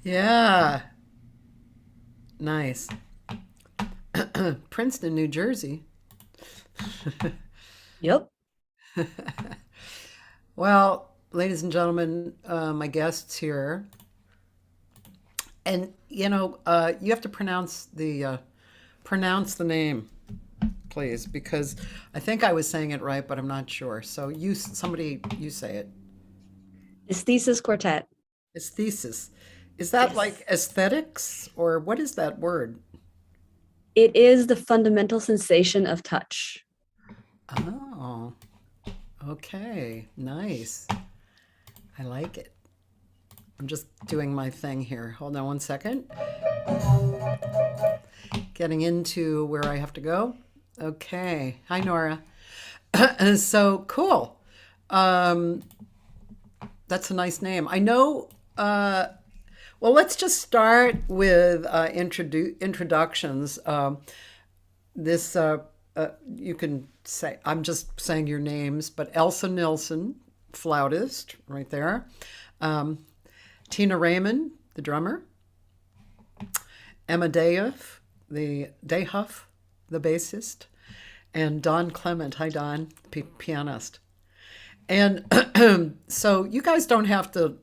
Yeah. Nice. Princeton, New Jersey. Yep. Well, ladies and gentlemen, my guests here, and you have to pronounce the name, please, because I think I was saying it right, but I'm not sure. So somebody, you say it. Esthesis Quartet. Esthesis. Is that Yes. like aesthetics, or what is that word? It is the fundamental sensation of touch. Oh, okay, nice. I like it. I'm just doing my thing here. Hold on one second. Getting into where I have to go. Okay. Hi, Nora. So cool. Um, that's a nice name. I know. Well, let's just start with introductions. This you can say. I'm just saying your names, but Elsa Nilsson, flautist, right there. Um, Tina Raymond, the drummer. Emma Dayhuff, the bassist, and Dawn Clement. Hi, Dawn, pianist. And so you guys don't have to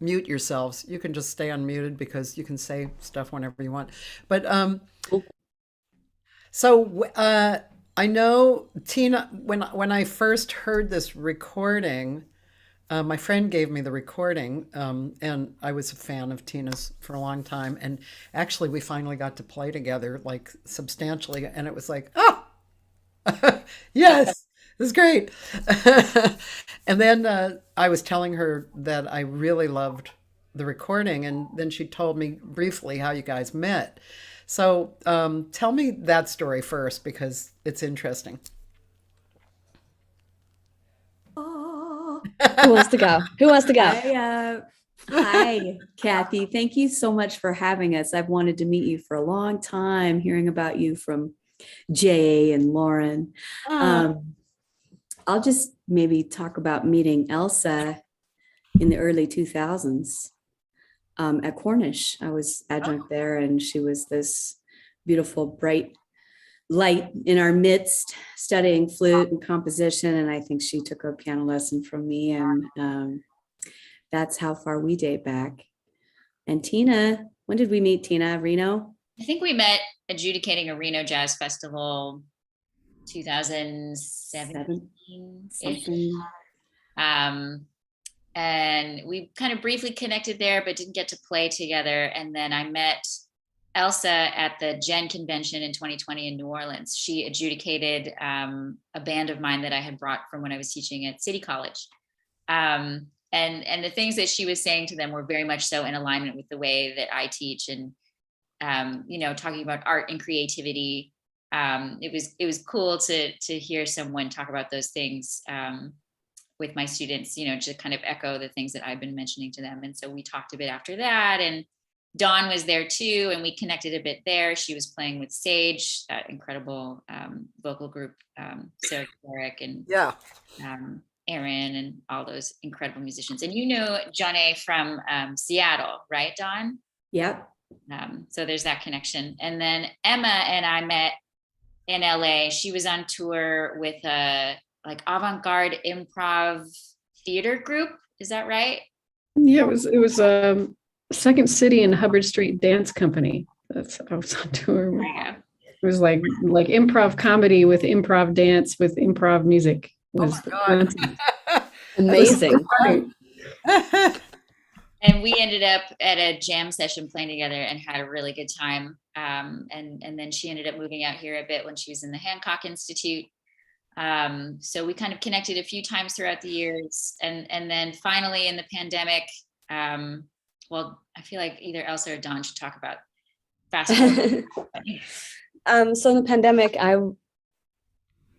mute yourselves. You can just stay unmuted because you can say stuff whenever you want. But I know Tina. When I first heard this recording, my friend gave me the recording, and I was a fan of Tina's for a long time. And actually, we finally got to play together, like substantially, and it was like, oh, yes, it was great. And then I was telling her that I really loved the recording, and then she told me briefly how you guys met. So tell me that story first because it's interesting. Oh, Who wants to go? Who wants to go? hi, Cathy. Thank you so much for having us. I've wanted to meet you for a long time, hearing about you from Jay and Lauren. Uh, Um, I'll just maybe talk about meeting Elsa in the early 2000s at Cornish. I was adjunct there, and she was this beautiful, bright light in our midst, studying flute and composition. And I think she took a piano lesson from me, and that's how far we date back. And Tina, when did we meet, Tina? Reno? I think we met adjudicating a Reno Jazz Festival 2017-ish. Something. Um, and we kind of briefly connected there, but didn't get to play together. And then I met Elsa at the Gen Convention in 2020 in New Orleans. She adjudicated a band of mine that I had brought from when I was teaching at City College. And the things that she was saying to them were very much so in alignment with the way that I teach, and talking about art and creativity. It was cool to hear someone talk about those things with my students, to kind of echo the things that I've been mentioning to them. And so we talked a bit after that, and Dawn was there too, and we connected a bit there. She was playing with Sage, that incredible vocal group, Sarah Garrick and yeah. Aaron, and all those incredible musicians. And you know Johnny from Seattle, right, Dawn? Yep. So there's that connection. And then Emma and I met in LA. She was on tour with a like avant-garde improv theater group. Is that right? Yeah, it was Second City and Hubbard Street Dance Company. That's I was on tour with. Yeah. It was like improv comedy with improv dance with improv music. Oh Was my God. Amazing. And we ended up at a jam session playing together and had a really good time. And then she ended up moving out here a bit when she was in the Hancock Institute. So we kind of connected a few times throughout the years. And then finally in the pandemic, well, I feel like either Elsa or Dawn should talk about fast forward. So in the pandemic,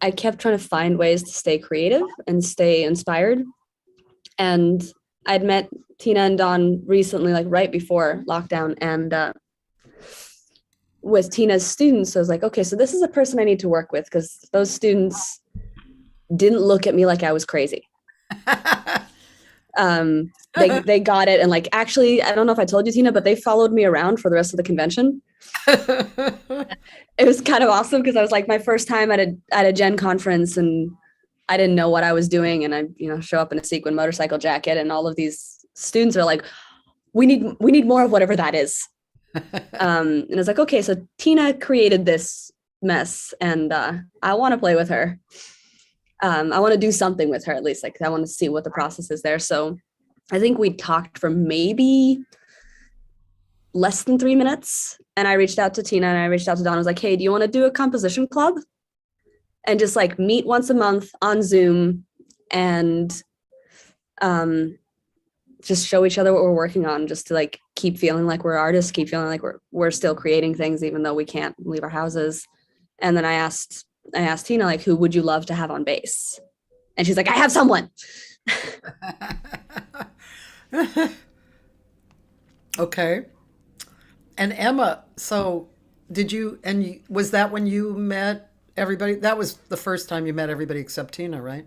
I kept trying to find ways to stay creative and stay inspired. And I'd met Tina and Dawn recently, like right before lockdown, and with Tina's students, I was like, okay, so this is a person I need to work with, because those students didn't look at me like I was crazy. they got it. And like, actually, I don't know if I told you, Tina, but they followed me around for the rest of the convention. It was kind of awesome because I was like my first time at a Gen conference, and I didn't know what I was doing. And I, show up in a sequin motorcycle jacket, and all of these students are like, we need more of whatever that is. And it's like, okay, so Tina created this mess, and I want to play with her. I want to do something with her, at least. Like, I want to see what the process is there. So I think we talked for maybe less than 3 minutes. And I reached out to Tina and I reached out to Dawn. I was like, hey, do you want to do a composition club? And just like meet once a month on Zoom and just show each other what we're working on, just to like keep feeling like we're artists, keep feeling like we're still creating things, even though we can't leave our houses. And then I asked Tina, like, who would you love to have on bass? And she's like, I have someone. Okay. And Emma, so was that when you met everybody? That was the first time you met everybody except Tina, right?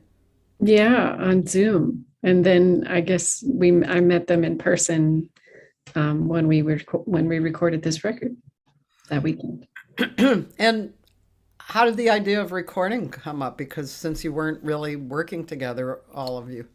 Yeah, on Zoom. And then I guess I met them in person when we recorded this record that weekend. And how did the idea of recording come up? Because since you weren't really working together, all of you.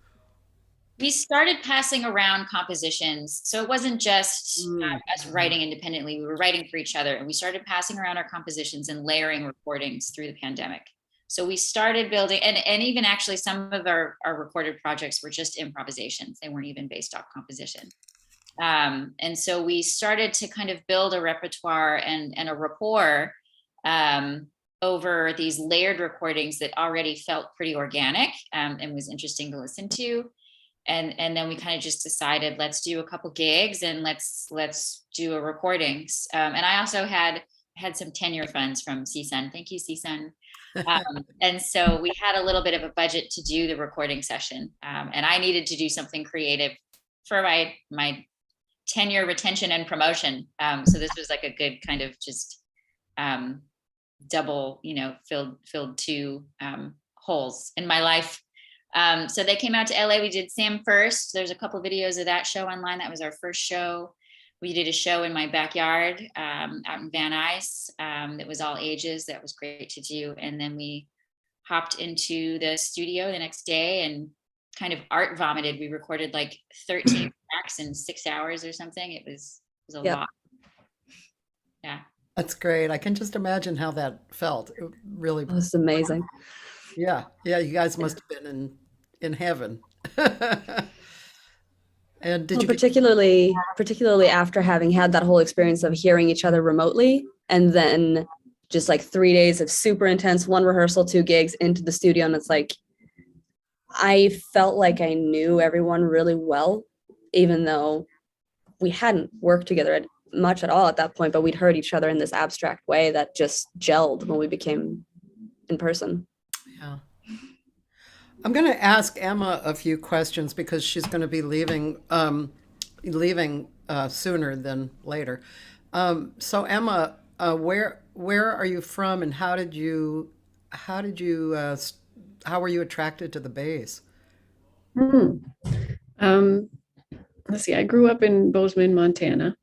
We started passing around compositions. So it wasn't just us writing independently. We were writing for each other, and we started passing around our compositions and layering recordings through the pandemic. So we started building, and even actually some of our recorded projects were just improvisations. They weren't even based off composition. And so we started to kind of build a repertoire and a rapport over these layered recordings that already felt pretty organic and was interesting to listen to. And then we kind of just decided, let's do a couple gigs and let's do a recordings. And I also had some tenure funds from CSUN. Thank you, CSUN. And so we had a little bit of a budget to do the recording session. And I needed to do something creative for my tenure, retention, and promotion. So this was like a good kind of just double, filled two holes in my life. So they came out to LA. We did Sam first. There's a couple videos of that show online. That was our first show. We did a show in my backyard out in Van Nuys that was all ages. That was great to do. And then we hopped into the studio the next day and kind of art vomited. We recorded like 13 tracks in 6 hours or something. It was a lot. Yeah. That's great. I can just imagine how that felt. It really It was amazing. Yeah. Yeah. You guys must have been in heaven. And did you particularly after having had that whole experience of hearing each other remotely, and then just like 3 days of super intense, 1 rehearsal, 2 gigs into the studio. And it's like, I felt like I knew everyone really well, even though we hadn't worked together much at all at that point, but we'd heard each other in this abstract way that just gelled when we became in person. Yeah. I'm going to ask Emma a few questions because she's going to be leaving sooner than later. So Emma, where are you from, and how were you attracted to the bass? Let's see. I grew up in Bozeman, Montana,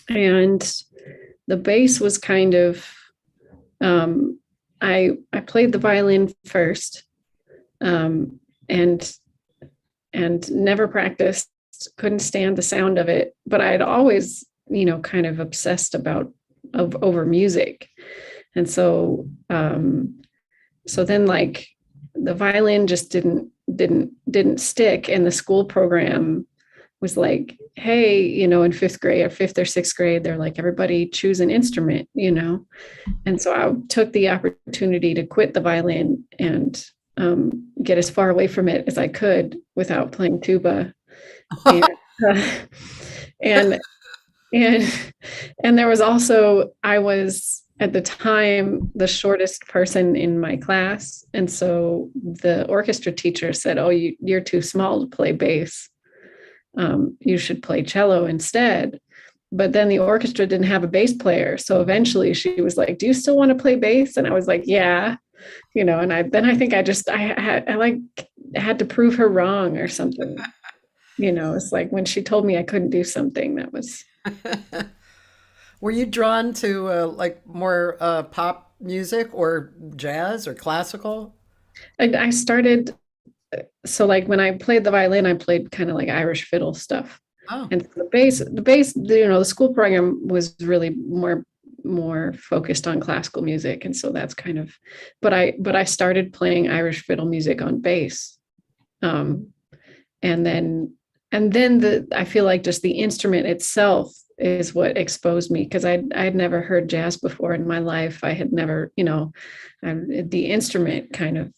and the bass was kind of. I played the violin first. And never practiced, couldn't stand the sound of it, but I'd always, kind of obsessed over music. And so then like the violin just didn't stick. And the school program was like, hey, in 5th grade or 5th or 6th grade, they're like, everybody choose an instrument, And so I took the opportunity to quit the violin and get as far away from it as I could without playing tuba. And there was also, I was at the time the shortest person in my class. And so the orchestra teacher said, oh, you're too small to play bass. You should play cello instead. But then the orchestra didn't have a bass player. So eventually she was like, do you still want to play bass? And I was like, yeah. And I think I had to prove her wrong or something. It's like when she told me I couldn't do something, that was. Were you drawn to like more pop music or jazz or classical? I started, so like when I played the violin, I played kind of like Irish fiddle stuff. Oh, And the school program was really more focused on classical music. And so that's kind of, but I started playing Irish fiddle music on bass. Um, and then I feel like just the instrument itself is what exposed me, because I'd never heard jazz before in my life. I had never, the instrument kind of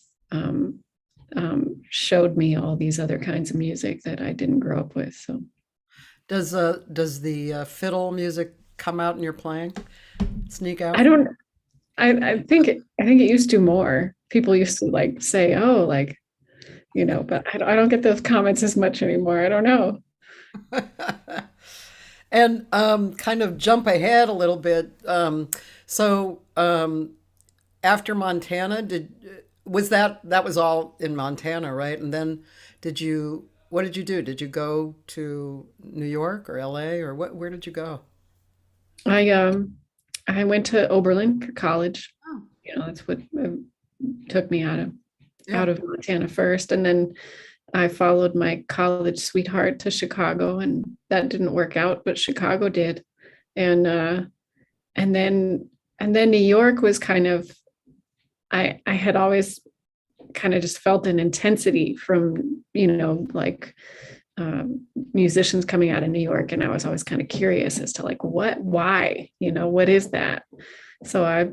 showed me all these other kinds of music that I didn't grow up with. So does the fiddle music come out in your playing? Sneak out? I don't. I think it used to more. People used to like say, "Oh, like," but I don't get those comments as much anymore. I don't know. And kind of jump ahead a little bit. So after Montana, that was all in Montana, right? And then what did you do? Did you go to New York or LA or where did you go? I went to Oberlin for college. Oh, That's what took me out yeah. of Montana first, and then I followed my college sweetheart to Chicago, and that didn't work out, but Chicago did. And and then New York was kind of, I had always kind of just felt an intensity from, like musicians coming out of New York. And I was always kind of curious as to like, why, what is that? So I,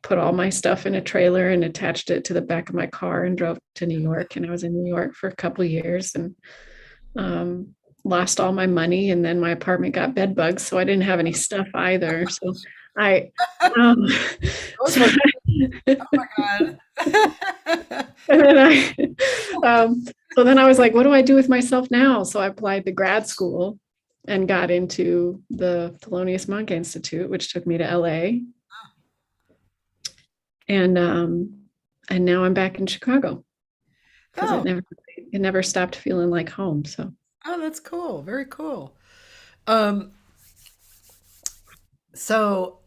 put all my stuff in a trailer and attached it to the back of my car and drove to New York. And I was in New York for a couple of years and lost all my money. And then my apartment got bed bugs, so I didn't have any stuff either. So I, Those were- oh my God. and then so then I was like, what do I do with myself now? So I applied to grad school and got into the Thelonious Monk Institute, which took me to LA. And now I'm back in Chicago because Oh, it never stopped feeling like home. So oh, that's cool. Very cool. Um, So,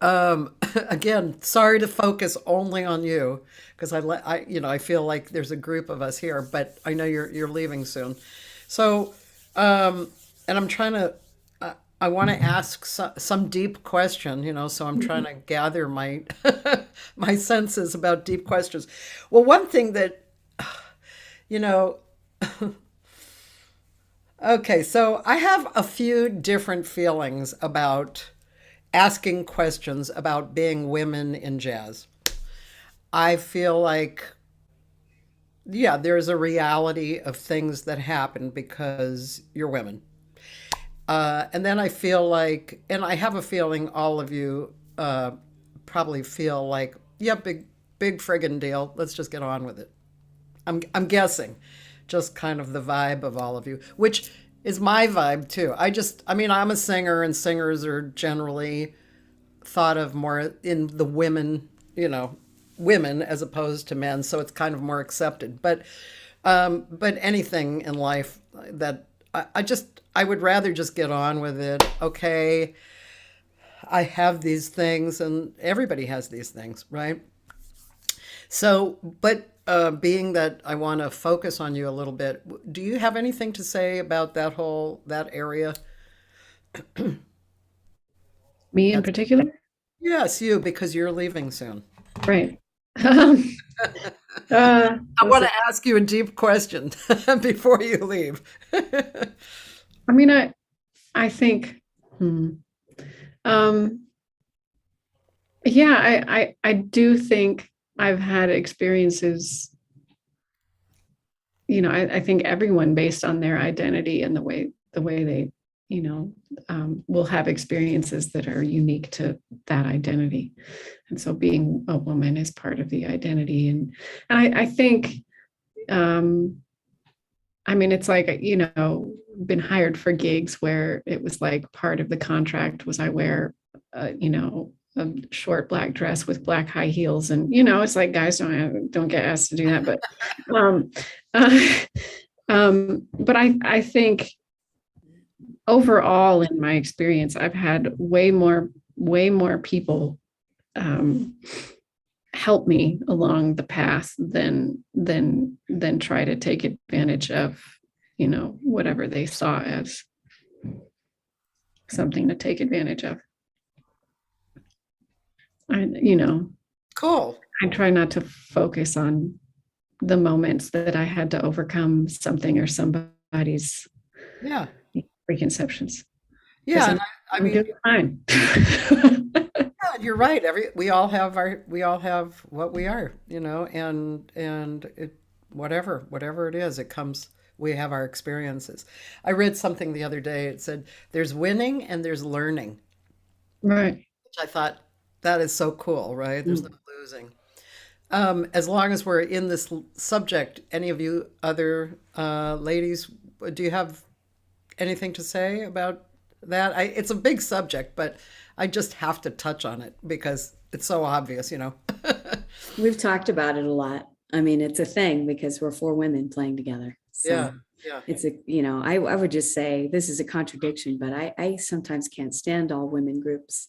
again, sorry to focus only on you because I feel like there's a group of us here, but I know you're leaving soon. So, and I'm trying to, I want to ask some deep question, so I'm trying to gather my my senses about deep questions. Well, one thing that, you know, okay, so I have a few different feelings about asking questions about being women in jazz. I feel like, yeah, there's a reality of things that happen because you're women. And then I feel like, and I have a feeling all of you probably feel like, yeah, big friggin' deal. Let's just get on with it. I'm guessing, just kind of the vibe of all of you, which is my vibe too. I'm a singer, and singers are generally thought of more in the women as opposed to men, so it's kind of more accepted. But anything in life that I would rather just get on with it. Okay, I have these things, and everybody has these things, right? So, but being that I want to focus on you a little bit, do you have anything to say about that area? me in That's, particular, yes, you, because you're leaving soon. right? Um, I let's want see. to ask you a deep question before you leave. I mean, I think, um, yeah, I do think I've had experiences. I think everyone, based on their identity and the way they, will have experiences that are unique to that identity. And so being a woman is part of the identity. And I think, it's like, been hired for gigs where it was like part of the contract was I wear, a short black dress with black high heels. And, it's like guys don't get asked to do that. But um, uh, But I think overall in my experience, I've had way more people help me along the path than try to take advantage of, whatever they saw as something to take advantage of. Cool. I try not to focus on the moments that I had to overcome something or somebody's preconceptions. Yeah, and I'm doing fine. yeah, you're right. We all have what we are, and whatever it is, it comes. We have our experiences. I read something the other day. It said there's winning and there's learning, Right. which I thought that is so cool. Right? There's no losing. As long as we're in this subject, any of you other ladies, do you have anything to say about that? It's a big subject, but I just have to touch on it because it's so obvious, We've talked about it a lot. I mean, it's a thing because we're 4 women playing together. So Yeah. it's I would just say this is a contradiction, but I sometimes can't stand all women groups,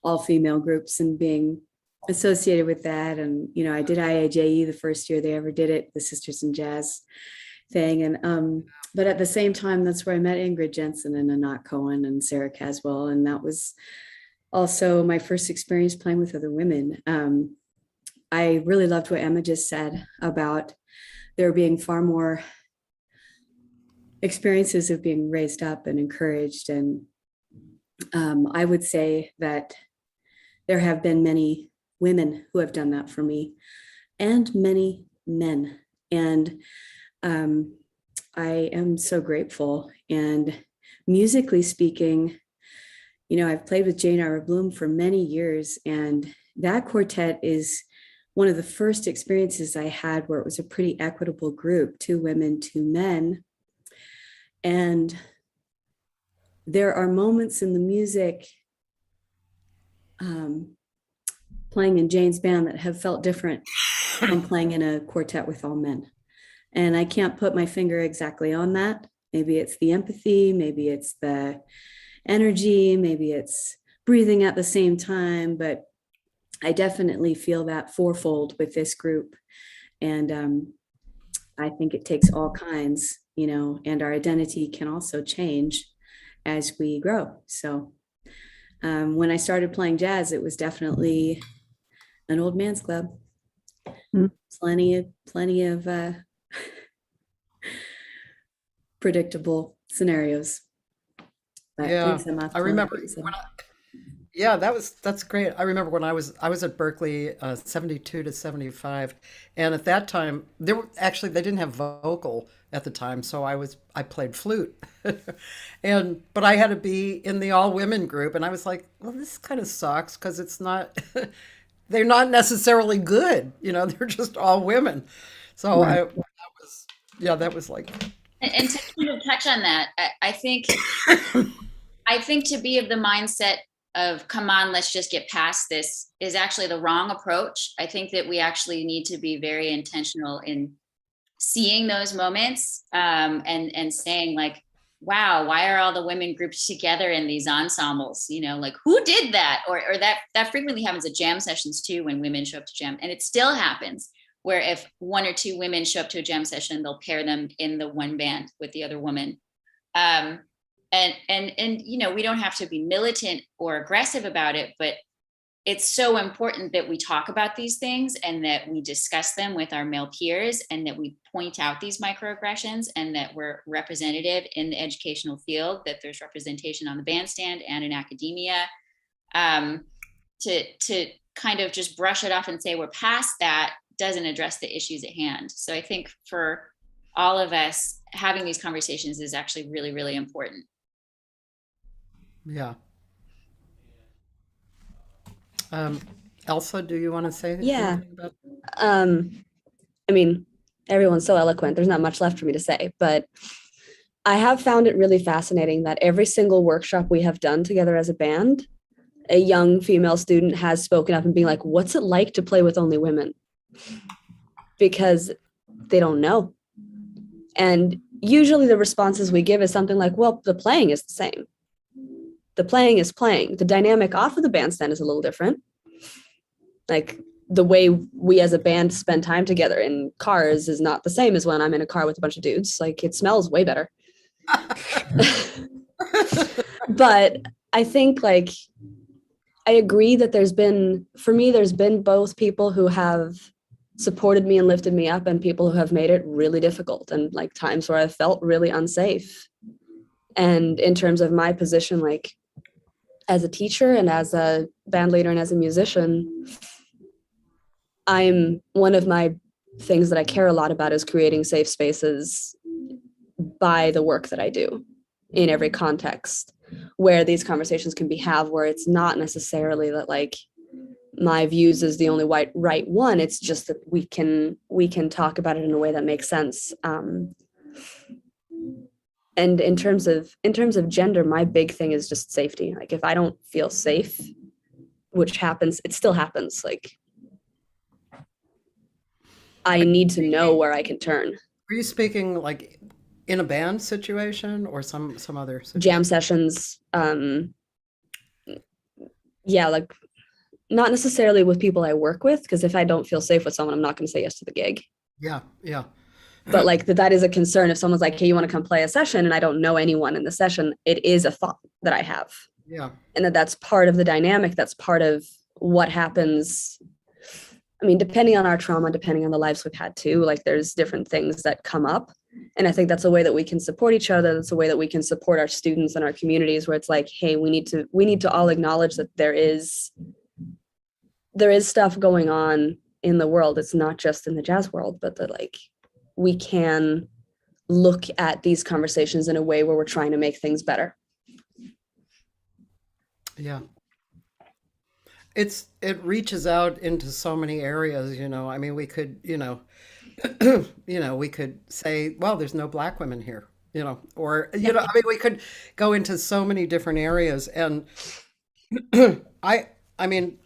all female groups, and being associated with that. And, I did IAJE the first year they ever did it, the Sisters in Jazz thing. And, but at the same time, that's where I met Ingrid Jensen and Anat Cohen and Sarah Caswell. And that was also my first experience playing with other women. I really loved what Emma just said about there being far more experiences of being raised up and encouraged. And I would say that there have been many women who have done that for me and many men. And I am so grateful. And musically speaking, I've played with Jane Ira Bloom for many years, and that quartet is one of the first experiences I had where it was a pretty equitable group, 2 women, 2 men. And there are moments in the music playing in Jane's band that have felt different from playing in a quartet with all men. And I can't put my finger exactly on that. Maybe it's the empathy, maybe it's the energy, maybe it's breathing at the same time, but I definitely feel that fourfold with this group. And I think it takes all kinds, and our identity can also change as we grow. So when I started playing jazz, it was definitely an old man's club. Plenty of predictable scenarios. But thanks, Emma, I remember that's great. I remember when I was at Berkeley, 72 to 75, and at that time they didn't have vocal at the time, so I played flute, but I had to be in the all women group, and I was like, well, this kind of sucks because it's not. They're not necessarily good, they're just all women. So Right. that was like. And to kind of touch on that, I think to be of the mindset of, come on, let's just get past this, is actually the wrong approach. I think that we actually need to be very intentional in seeing those moments and saying like, wow, why are all the women grouped together in these ensembles? Like, who did that? Or that frequently happens at jam sessions too, when women show up to jam. And it still happens where if 1 or 2 women show up to a jam session, they'll pair them in the one band with the other woman. And we don't have to be militant or aggressive about it, but it's so important that we talk about these things and that we discuss them with our male peers and that we point out these microaggressions and that we're representative in the educational field, that there's representation on the bandstand and in academia, to kind of just brush it off and say we're past that doesn't address the issues at hand. So I think for all of us, having these conversations is actually really, really important. Yeah. Elsa, do you want to say Yeah. anything about that? I mean, everyone's so eloquent. There's not much left for me to say, but I have found it really fascinating that every single workshop we have done together as a band, a young female student has spoken up and being like, what's it like to play with only women? Because they don't know. And usually the responses we give is something like, well, the playing is the same. The playing is playing. The dynamic off of the bandstand is a little different. Like the way we as a band spend time together in cars is not the same as when I'm in a car with a bunch of dudes. Like it smells way better. But I think like I agree that for me, there's been both people who have supported me and lifted me up and people who have made it really difficult and like times where I felt really unsafe. And in terms of my position, like as a teacher and as a band leader and as a musician, one of my things that I care a lot about is creating safe spaces by the work that I do in every context where these conversations can be had, where it's not necessarily that like my views is the only right one. It's just that we can talk about it in a way that makes sense. And in terms of gender, my big thing is just safety. Like if I don't feel safe, which happens, it still happens. Like I need to know where I can turn. Are you speaking like in a band situation or some other situation? Jam sessions, yeah, like not necessarily with people I work with, because if I don't feel safe with someone, I'm not going to say yes to the gig. Yeah. But like that is a concern. If someone's like, hey, you want to come play a session and I don't know anyone in the session, it is a thought that I have. Yeah. And that's part of the dynamic. That's part of what happens. I mean, depending on our trauma, depending on the lives we've had too, like there's different things that come up. And I think that's a way that we can support each other. That's a way that we can support our students and our communities, where it's like, hey, we need to all acknowledge that there is stuff going on in the world. It's not just in the jazz world, but that like we can look at these conversations in a way where we're trying to make things better. Yeah. It reaches out into so many areas, I mean, we could, we could say, well, there's no Black women here, or, I mean, we could go into so many different areas. And I mean,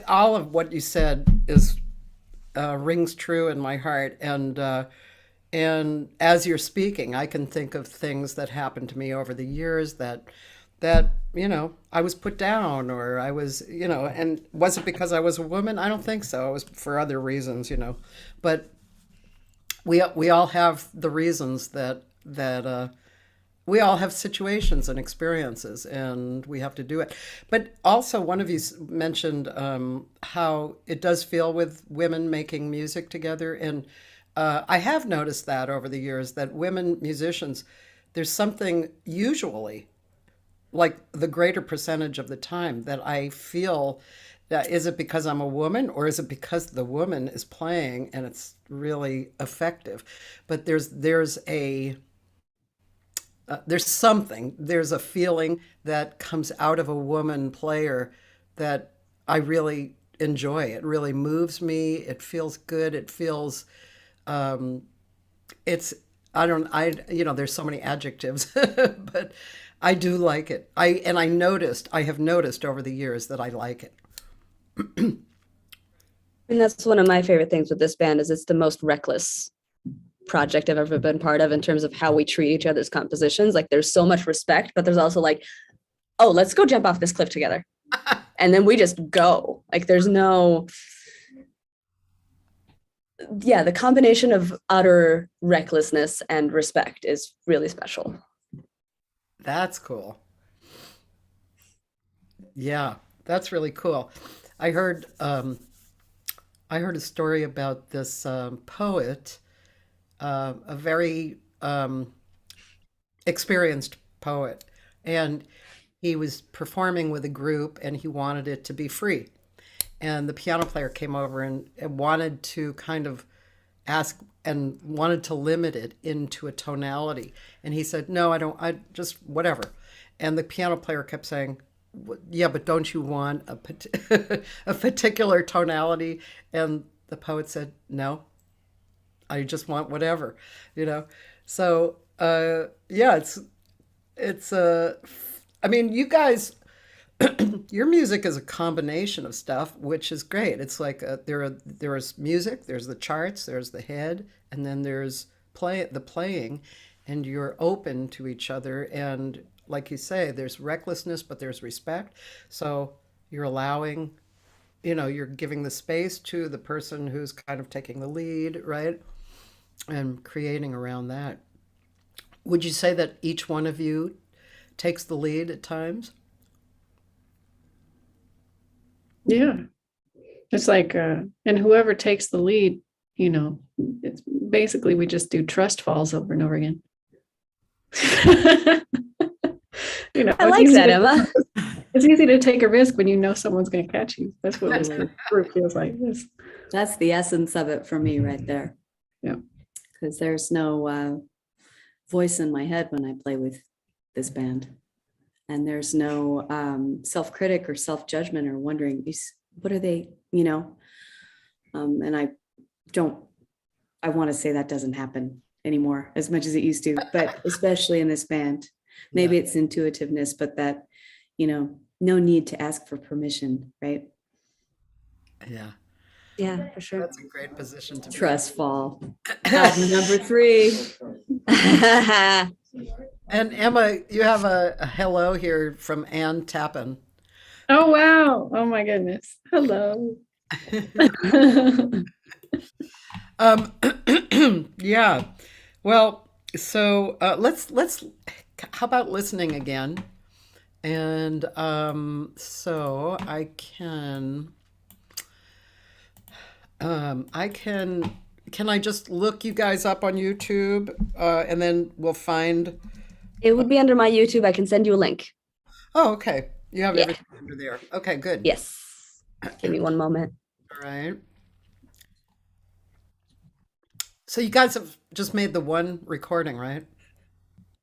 all of what you said rings true in my heart. And as you're speaking, I can think of things that happened to me over the years that I was put down, or I was, and was it because I was a woman? I don't think so. It was for other reasons, but we all have the reasons that we all have situations and experiences, and we have to do it. But also, one of you mentioned how it does feel with women making music together, and I have noticed that over the years that women musicians, there's something usually, like the greater percentage of the time, that I feel that is it because I'm a woman, or is it because the woman is playing and it's really effective? But there's a feeling that comes out of a woman player that I really enjoy. It really moves me. It feels good. It feels, there's so many adjectives, but I do like it. I have noticed over the years that I like it. And that's one of my favorite things with this band is it's the most reckless project I've ever been part of in terms of how we treat each other's compositions. Like there's so much respect, but there's also like, oh, let's go jump off this cliff together. And then we just go. Like there's no, the combination of utter recklessness and respect is really special. That's cool. Yeah, that's really cool. I heard a story about this poet, a very experienced poet, and he was performing with a group, and he wanted it to be free. And the piano player came over and wanted to kind of ask and wanted to limit it into a tonality. And he said, no, I just whatever. And the piano player kept saying, yeah, but don't you want a particular tonality? And the poet said, no, I just want whatever, So, I mean, you guys, your music is a combination of stuff, which is great. It's like there is music, there's the charts, there's the head, and then there's the playing, and you're open to each other. And like you say, there's recklessness, but there's respect. So you're allowing, you're giving the space to the person who's kind of taking the lead, right? And creating around that. Would you say that each one of you takes the lead at times? Yeah. It's like, and whoever takes the lead, it's basically we just do trust falls over and over again. I like that, Emma. It's easy to take a risk when you know someone's going to catch you. That's what the group feels like. That's the essence of it for me right there. Yeah. Because there's no voice in my head when I play with this band. And there's no self-critic or self-judgment or wondering, what are they, and I want to say that doesn't happen anymore as much as it used to, but especially in this band, maybe it's intuitiveness, but that, no need to ask for permission, right? Yeah. Yeah, for sure. That's a great position to be in. Trust fall. Album number 3. And Emma, you have a hello here from Ann Tappan. Oh, wow. Oh, my goodness. Hello. Yeah. Well, so let's how about listening again? And so can I just look you guys up on YouTube and then we'll find. It would be under my YouTube. I can send you a link. Oh, okay. You have Yeah. everything under there. Okay, good. Yes. Give me one moment. All right. So you guys have just made the one recording, right?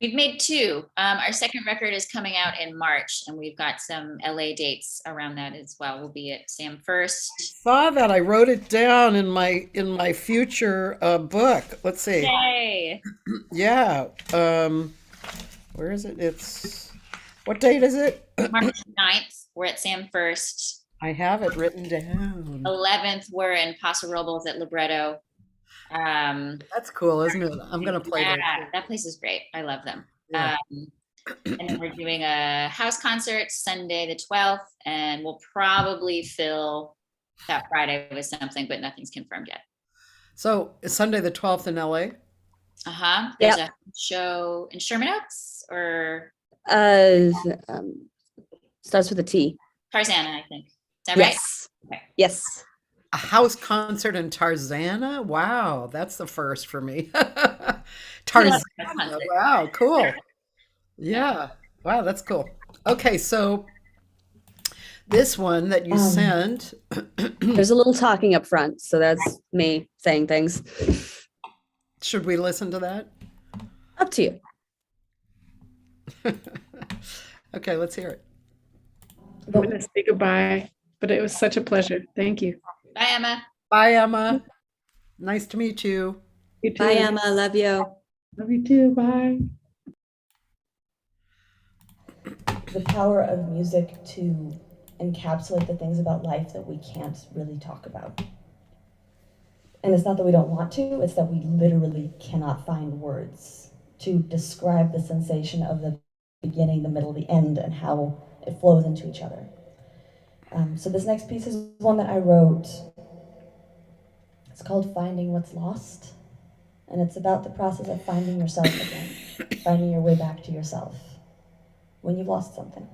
We've made 2. Our second record is coming out in March, and we've got some LA dates around that as well. We'll be at Sam First. Saw that. I wrote it down in my future book. Let's see. Yay! Yeah. Where is it? What date is it? March 9th, we're at Sam First. I have it written down. 11th, we're in Paso Robles at Libretto. That's cool, isn't it? I'm gonna play Yeah, there. that place is great. I love them. Yeah. And then we're doing a house concert Sunday the 12th, and we'll probably fill that Friday with something, but nothing's confirmed yet. So it's Sunday the 12th in LA. There's a show in Sherman Oaks or Starts with a T. Tarzana, I think. Is that right? Yes. Okay. Yes. A house concert in Tarzana? Wow, that's the first for me. Tarzana. Wow, cool. Yeah. Wow, that's cool. Okay, so this one that you sent. There's a little talking up front, so that's me saying things. Should we listen to that? Up to you. Okay, let's hear it. I'm going to say goodbye, but it was such a pleasure. Thank you. Bye, Emma. Bye, Emma. Nice to meet you. You too. Bye, Emma. Love you. Love you too. Bye. The power of music to encapsulate the things about life that we can't really talk about. And it's not that we don't want to, it's that we literally cannot find words to describe the sensation of the beginning, the middle, the end, and how it flows into each other. So this next piece is one that I wrote. It's called Finding What's Lost. And it's about the process of finding yourself again, finding your way back to yourself when you've lost something.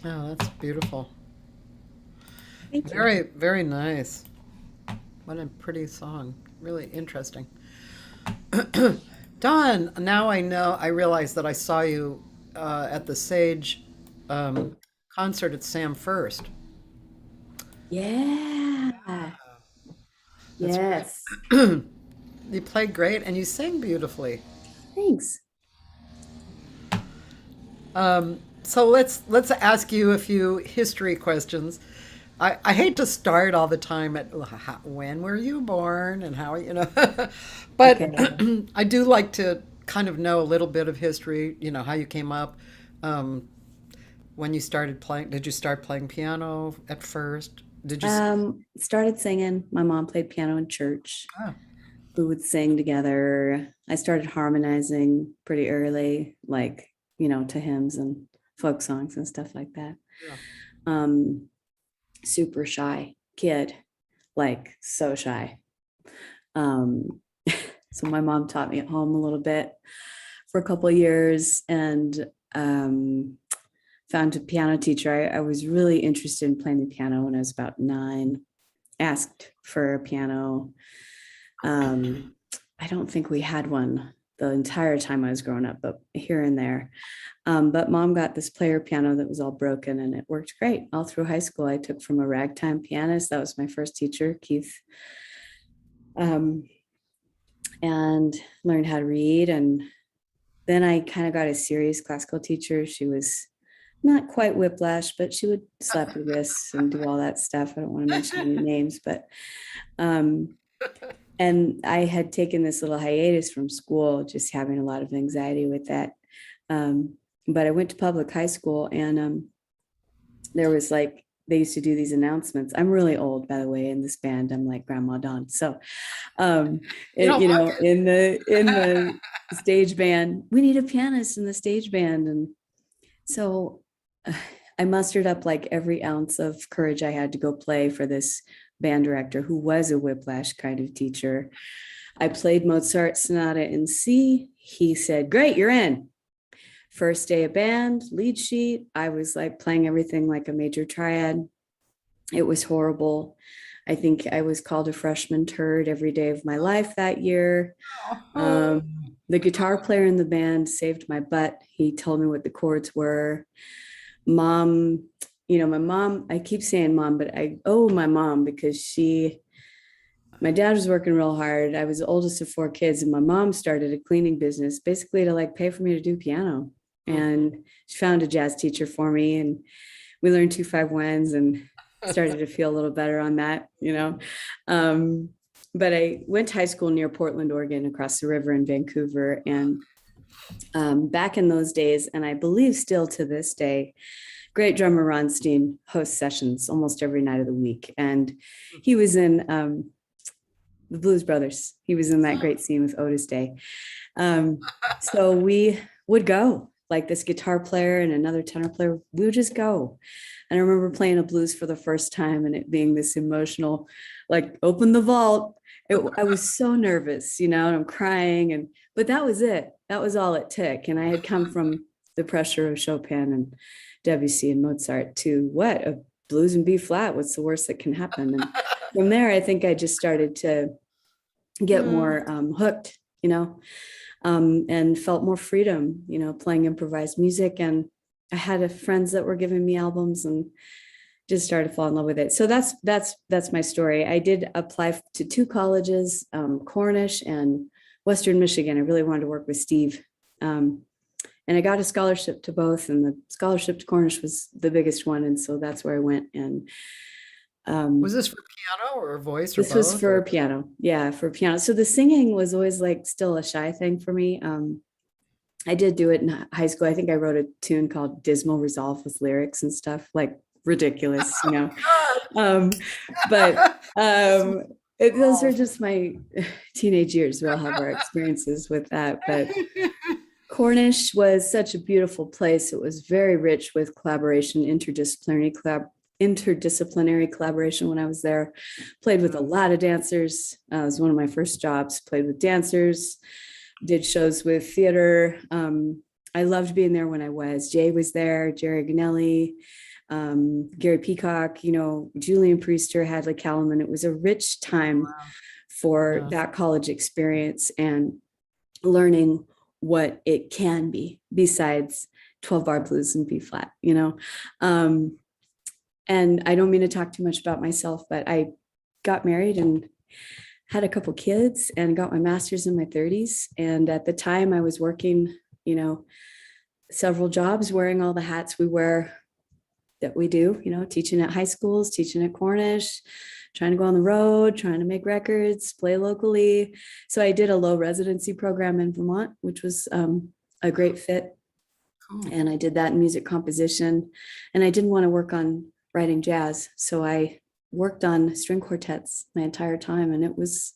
Oh, that's beautiful. Thank you. Very, very nice. What a pretty song. Really interesting. Dawn, now I know, I realize that I saw you at the Sage concert at Sam First. Yeah. That's Yes. You played great and you sang beautifully. Thanks. So let's ask you a few history questions. I hate to start all the time at when were you born and how you know, but Okay. I do like to kind of know a little bit of history. You know how you came up, when you started playing. Did you start playing piano at first? Did you? Started singing. My mom played piano in church. Ah, We would sing together. I started harmonizing pretty early, like, to hymns and folk songs and stuff like that. yeah. Um, Super shy kid, like so shy. Um, so my mom taught me at home a little bit for a couple of years, and found a piano teacher. I was really interested in playing the piano when I was about 9. Asked for a piano. I don't think we had one the entire time I was growing up, but here and there. But mom got this player piano that was all broken, and it worked great all through high school. I took from a ragtime pianist. That was my first teacher, Keith, and learned how to read. And then I kind of got a serious classical teacher. She was not quite whiplash, but she would slap your wrists and do all that stuff. I don't want to mention any names, but and I had taken this little hiatus from school, just having a lot of anxiety with that. But I went to public high school, and there was like, they used to do these announcements. I'm really old, by the way, in this band. I'm like Grandma Dawn. So, You don't look it. in the stage band, we need a pianist in the stage band. And so I mustered up like every ounce of courage I had to go play for this band director, who was a whiplash kind of teacher. I played Mozart Sonata in C. He said, "Great, you're in." First day of band, lead sheet. I was like playing everything like a major triad. It was horrible. I think I was called a freshman turd every day of my life that year. The guitar player in the band saved my butt. He told me what the chords were. Mom, my mom, I keep saying mom, but I owe my mom because my dad was working real hard. I was the oldest of 4 kids, and my mom started a cleaning business basically to like pay for me to do piano. And she found a jazz teacher for me, and we learned 2-5-1s and started to feel a little better on that, But I went to high school near Portland, Oregon, across the river in Vancouver. And back in those days, and I believe still to this day, great drummer Ron Steen hosts sessions almost every night of the week. And he was in the Blues Brothers. He was in that great scene with Otis Day. So we would go, like this guitar player and another tenor player, we would just go. And I remember playing a blues for the first time and it being this emotional, like, open the vault. I was so nervous, and I'm crying. But that was it. That was all it took. And I had come from the pressure of Chopin and Debussy and Mozart to what? A blues and B flat. What's the worst that can happen? And from there, I think I just started to get more hooked, and felt more freedom, playing improvised music. And I had friends that were giving me albums and just started to fall in love with it. So that's my story. I did apply to 2 colleges, Cornish and Western Michigan. I really wanted to work with Steve. And I got a scholarship to both, and the scholarship to Cornish was the biggest one. And so that's where I went. And was this for piano or voice or this was both, for or? piano. Yeah, for piano. So the singing was always like still a shy thing for me. I did do it in high school. I think I wrote a tune called Dismal Resolve with lyrics and stuff, like ridiculous, but those are just my teenage years. We all have our experiences with that. But Cornish was such a beautiful place. It was very rich with collaboration, interdisciplinary collaboration when I was there. Played with a lot of dancers. It was one of my first jobs. Played with dancers, did shows with theater. I loved being there when I was. Jay was there, Jerry Ganelli, Gary Peacock, Julian Priester, Hadley Callum. It was a rich time for that college experience and learning what it can be besides 12-bar blues and B flat, and I don't mean to talk too much about myself, but I got married and had a couple kids and got my master's in my 30s. And at the time I was working, several jobs, wearing all the hats we wear that we do, teaching at high schools, teaching at Cornish, trying to go on the road, trying to make records, play locally. So I did a low residency program in Vermont, which was a great fit. Cool. And I did that in music composition. And I didn't want to work on writing jazz. So I worked on string quartets my entire time. And it was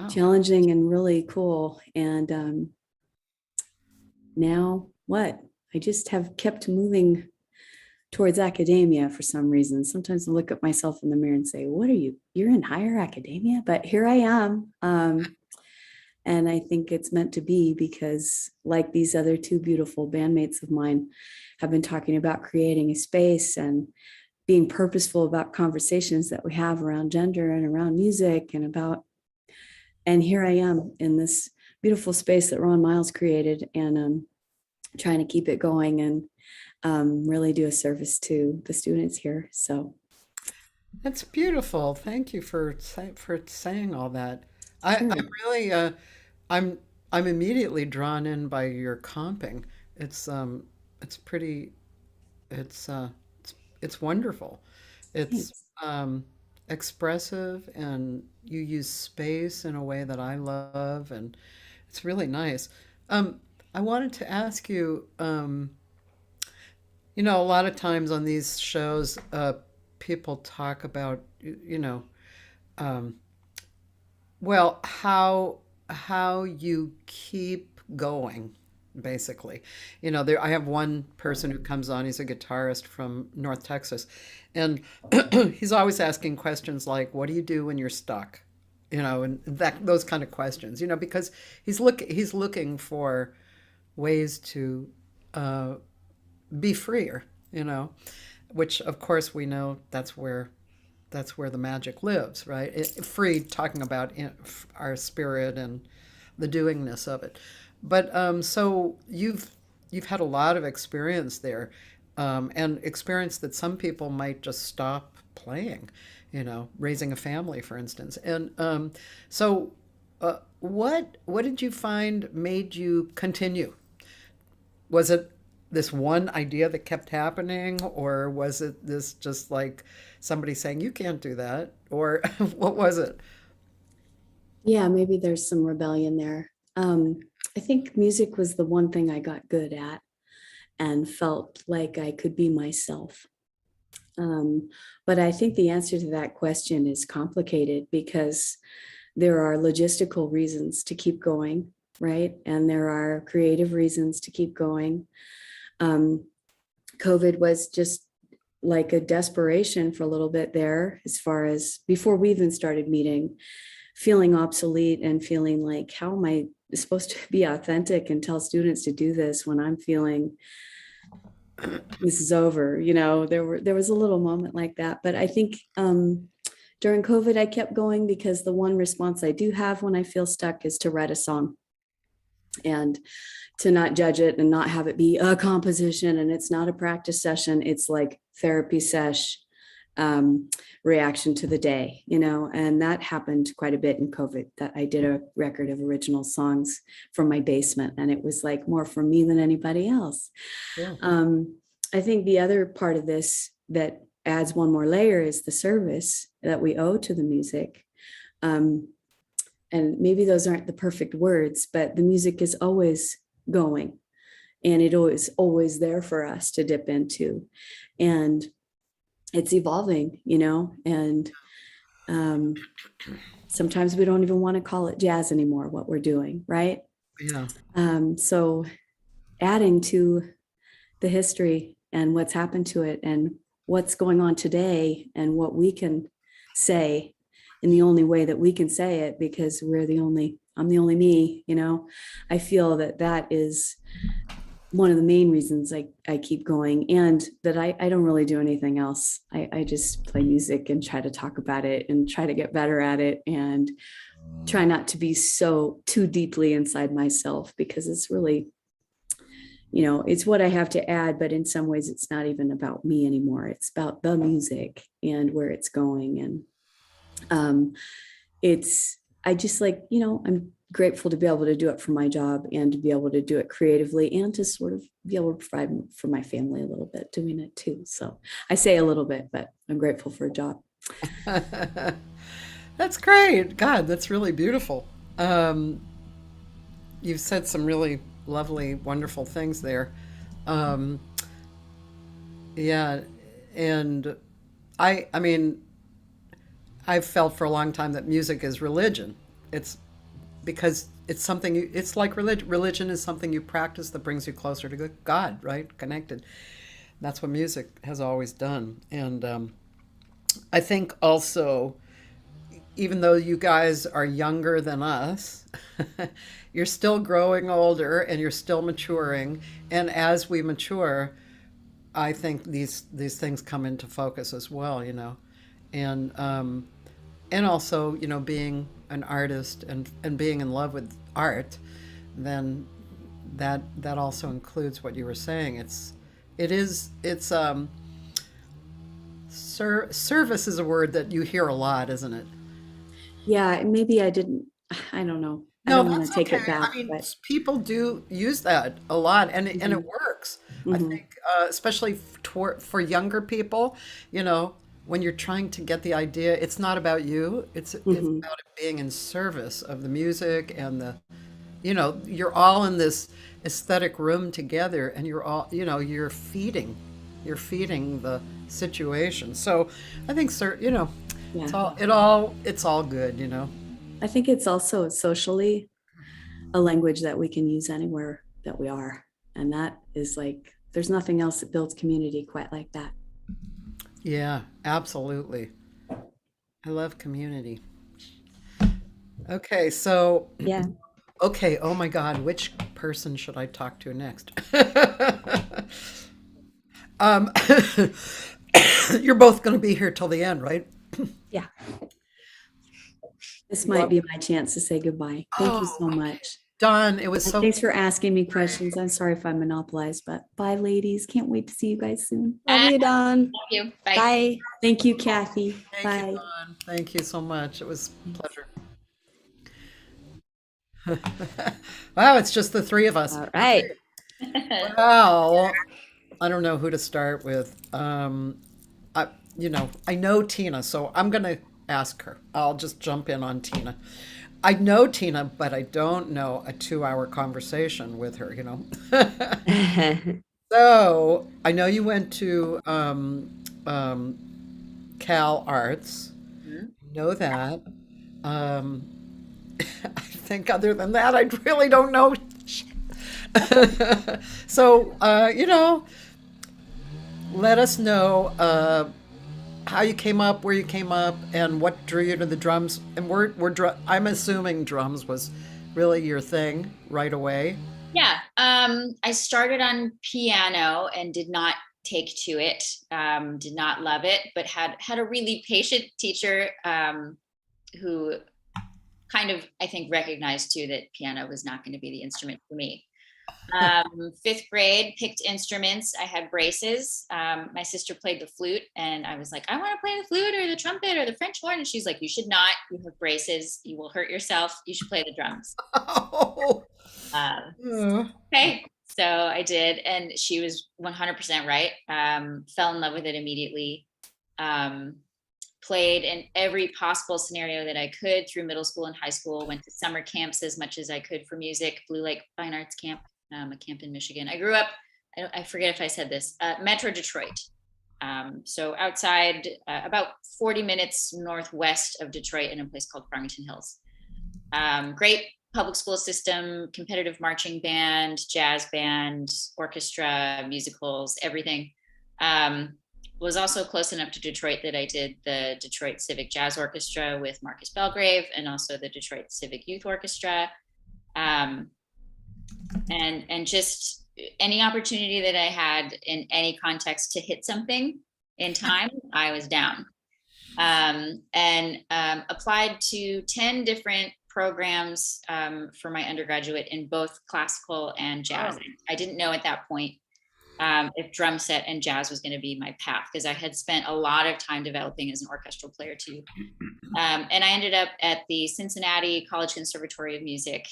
challenging and really cool. And now what? I just have kept moving towards academia for some reason. Sometimes I look at myself in the mirror and say, what are you? You're in higher academia? But here I am. And I think it's meant to be, because like these other 2 beautiful bandmates of mine have been talking about creating a space and being purposeful about conversations that we have around gender and around music and here I am in this beautiful space that Ron Miles created, and trying to keep it going and really do a service to the students here. So That's beautiful. Thank you for saying all that. I really I'm immediately drawn in by your comping. It's pretty it's wonderful. It's expressive, and you use space in a way that I love, and it's really nice. I wanted to ask you, a lot of times on these shows, people talk about, well, how you keep going, basically. I have one person who comes on, he's a guitarist from North Texas, and he's always asking questions like, what do you do when you're stuck? And those kind of questions, because he's looking for ways to be freer, which of course we know that's where the magic lives, right? Free, talking about our spirit and the doingness of it. But so you've had a lot of experience there, and experience that some people might just stop playing, raising a family, for instance. And so what did you find made you continue? Was it this one idea that kept happening, or was it this just like somebody saying you can't do that, or what was it? Yeah, maybe there's some rebellion there. I think music was the one thing I got good at and felt like I could be myself. But I think the answer to that question is complicated, because there are logistical reasons to keep going, right? And there are creative reasons to keep going. COVID was just like a desperation for a little bit there, as far as before we even started meeting, feeling obsolete and feeling like, how am I supposed to be authentic and tell students to do this when I'm feeling this is over. There was a little moment like that, but I think during COVID, I kept going because the one response I do have when I feel stuck is to write a song and to not judge it and not have it be a composition, and it's not a practice session. It's like therapy sesh, reaction to the day, and that happened quite a bit in COVID, that I did a record of original songs from my basement, and it was like more for me than anybody else. Yeah. I think the other part of this that adds one more layer is the service that we owe to the music. And maybe those aren't the perfect words, but the music is always going, and it is always there for us to dip into, and it's evolving, and sometimes we don't even want to call it jazz anymore, what we're doing, right? Yeah. So adding to the history and what's happened to it and what's going on today and what we can say in the only way that we can say it, because I'm the only me, I feel that is one of the main reasons I keep going, and that I don't really do anything else. I just play music and try to talk about it and try to get better at it, and try not to be so too deeply inside myself, because it's really, it's what I have to add, but in some ways it's not even about me anymore. It's about the music and where it's going. And I just I'm grateful to be able to do it for my job and to be able to do it creatively and to sort of be able to provide for my family a little bit doing it too. So I say a little bit, but I'm grateful for a job. That's great. God, that's really beautiful. You've said some really lovely, wonderful things there. Yeah. And I mean, I've felt for a long time that music is religion. It's because it's something it's like religion. Religion is something you practice that brings you closer to God, right? Connected. That's what music has always done. And I think also, even though you guys are younger than us, you're still growing older and you're still maturing. And as we mature, I think these things come into focus as well, and also, being an artist and being in love with art, then that also includes what you were saying. Service is a word that you hear a lot, isn't it? Yeah, maybe I don't know. I No, don't want that's to take okay. it back, I mean, but people do use that a lot, and it works. I mhm, think, especially for younger people, when you're trying to get the idea, it's not about you. It's mhm. about it being in service of the music and you're all in this aesthetic room together, and you're all, you're feeding the situation. So I think, sir, Yeah. it's all good, I think it's also socially a language that we can use anywhere that we are. And that is there's nothing else that builds community quite like that. Yeah, absolutely. I love community. Okay, so Yeah. okay, oh my God, which person should I talk to next? um, you're both going to be here till the end, right? Yeah. This might Well, be my chance to say goodbye. Thank you so oh, much. Don, it was And so thanks for asking me questions. I'm sorry if I monopolized, but bye, ladies. Can't wait to see you guys soon. Love you, Dawn. Thank you. Bye. Bye. Thank you, Cathy. Thank you, Bye. Don. Thank you so much. It was a pleasure. Wow, it's just the three of us. All right. Well, I don't know who to start with. I know Tina, so I'm gonna ask her. I'll just jump in on Tina. I know Tina, but I don't know a 2-hour conversation with her. So I know you went to Cal Arts. Mhm. Know that. Um, I think other than that, I really don't know. So, let us know how you came up, where you came up, and what drew you to the drums. And I'm assuming drums was really your thing right away. Yeah, I started on piano and did not take to it, did not love it, but had a really patient teacher who kind of, I think, recognized too that piano was not going to be the instrument for me. Fifth grade, picked instruments. I had braces. My sister played the flute, and I was like, I want to play the flute or the trumpet or the French horn. And she's like, you should not. You have braces. You will hurt yourself. You should play the drums. Oh. Okay. So I did, and she was 100% right. Fell in love with it immediately. Played in every possible scenario that I could through middle school and high school. Went to summer camps as much as I could for music. Blue Lake Fine Arts Camp, a camp in Michigan. I grew up, I forget if I said this, Metro Detroit. So outside, about 40 minutes northwest of Detroit in a place called Farmington Hills. Great public school system, competitive marching band, jazz band, orchestra, musicals, everything. Was also close enough to Detroit that I did the Detroit Civic Jazz Orchestra with Marcus Belgrave, and also the Detroit Civic Youth Orchestra. And just any opportunity that I had in any context to hit something in time, I was down. Applied to 10 different programs for my undergraduate in both classical and jazz. I didn't know at that point if drum set and jazz was going to be my path, because I had spent a lot of time developing as an orchestral player too. And I ended up at the Cincinnati College Conservatory of Music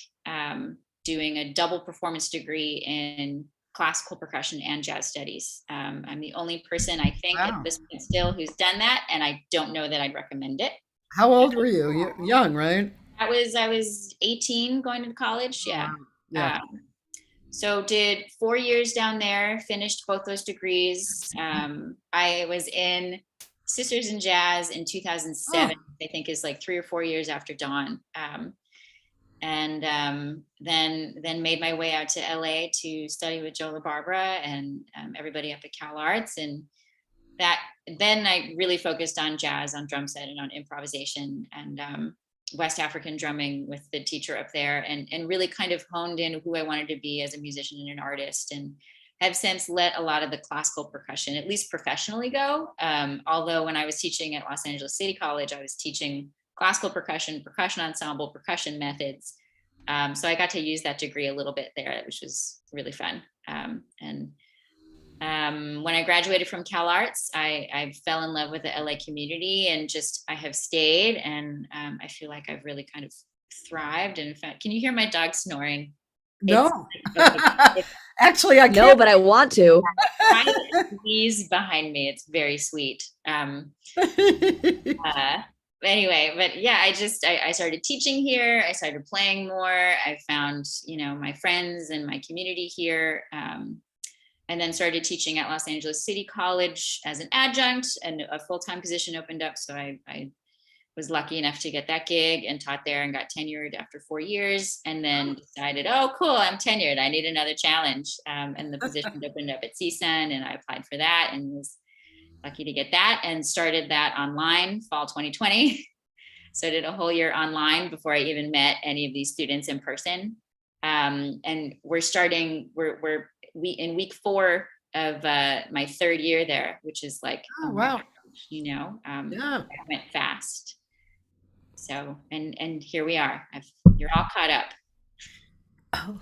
doing a double performance degree in classical percussion and jazz studies. I'm the only person, I think, at this point still who's done that, and I don't know that I'd recommend it. How old were you? You're young, right? I was 18 going to college. Yeah. Yeah. So did 4 years down there, finished both those degrees. I was in Sisters in Jazz in 2007, I think is like 3 or 4 years after Dawn. Then made my way out to LA to study with Joe LaBarbera and everybody up at Cal Arts. And then I really focused on jazz, on drum set, and on improvisation and West African drumming with the teacher up there, and really kind of honed in who I wanted to be as a musician and an artist, and have since let a lot of the classical percussion, at least professionally, go. Although when I was teaching at Los Angeles City College, I was teaching classical percussion, percussion ensemble, percussion methods. So I got to use that degree a little bit there, which was really fun. When I graduated from Cal Arts, I fell in love with the LA community, and just I have stayed, and I feel like I've really kind of thrived. And in fact, can you hear my dog snoring? No. Actually, I can't. No, but I want to. He's behind me. It's very sweet. Anyway, but yeah, I started teaching here. I started playing more. I found, my friends and my community here. And then started teaching at Los Angeles City College as an adjunct, and a full-time position opened up. So I was lucky enough to get that gig and taught there and got tenured after 4 years, and then decided, oh, cool, I'm tenured. I need another challenge. And the position opened up at CSUN, and I applied for that and was lucky to get that, and started that online fall 2020. So I did a whole year online before I even met any of these students in person. And we're in week 4 of my 3rd year there, which is like, wow. Yeah. I went fast. So, and here we are. You're all caught up.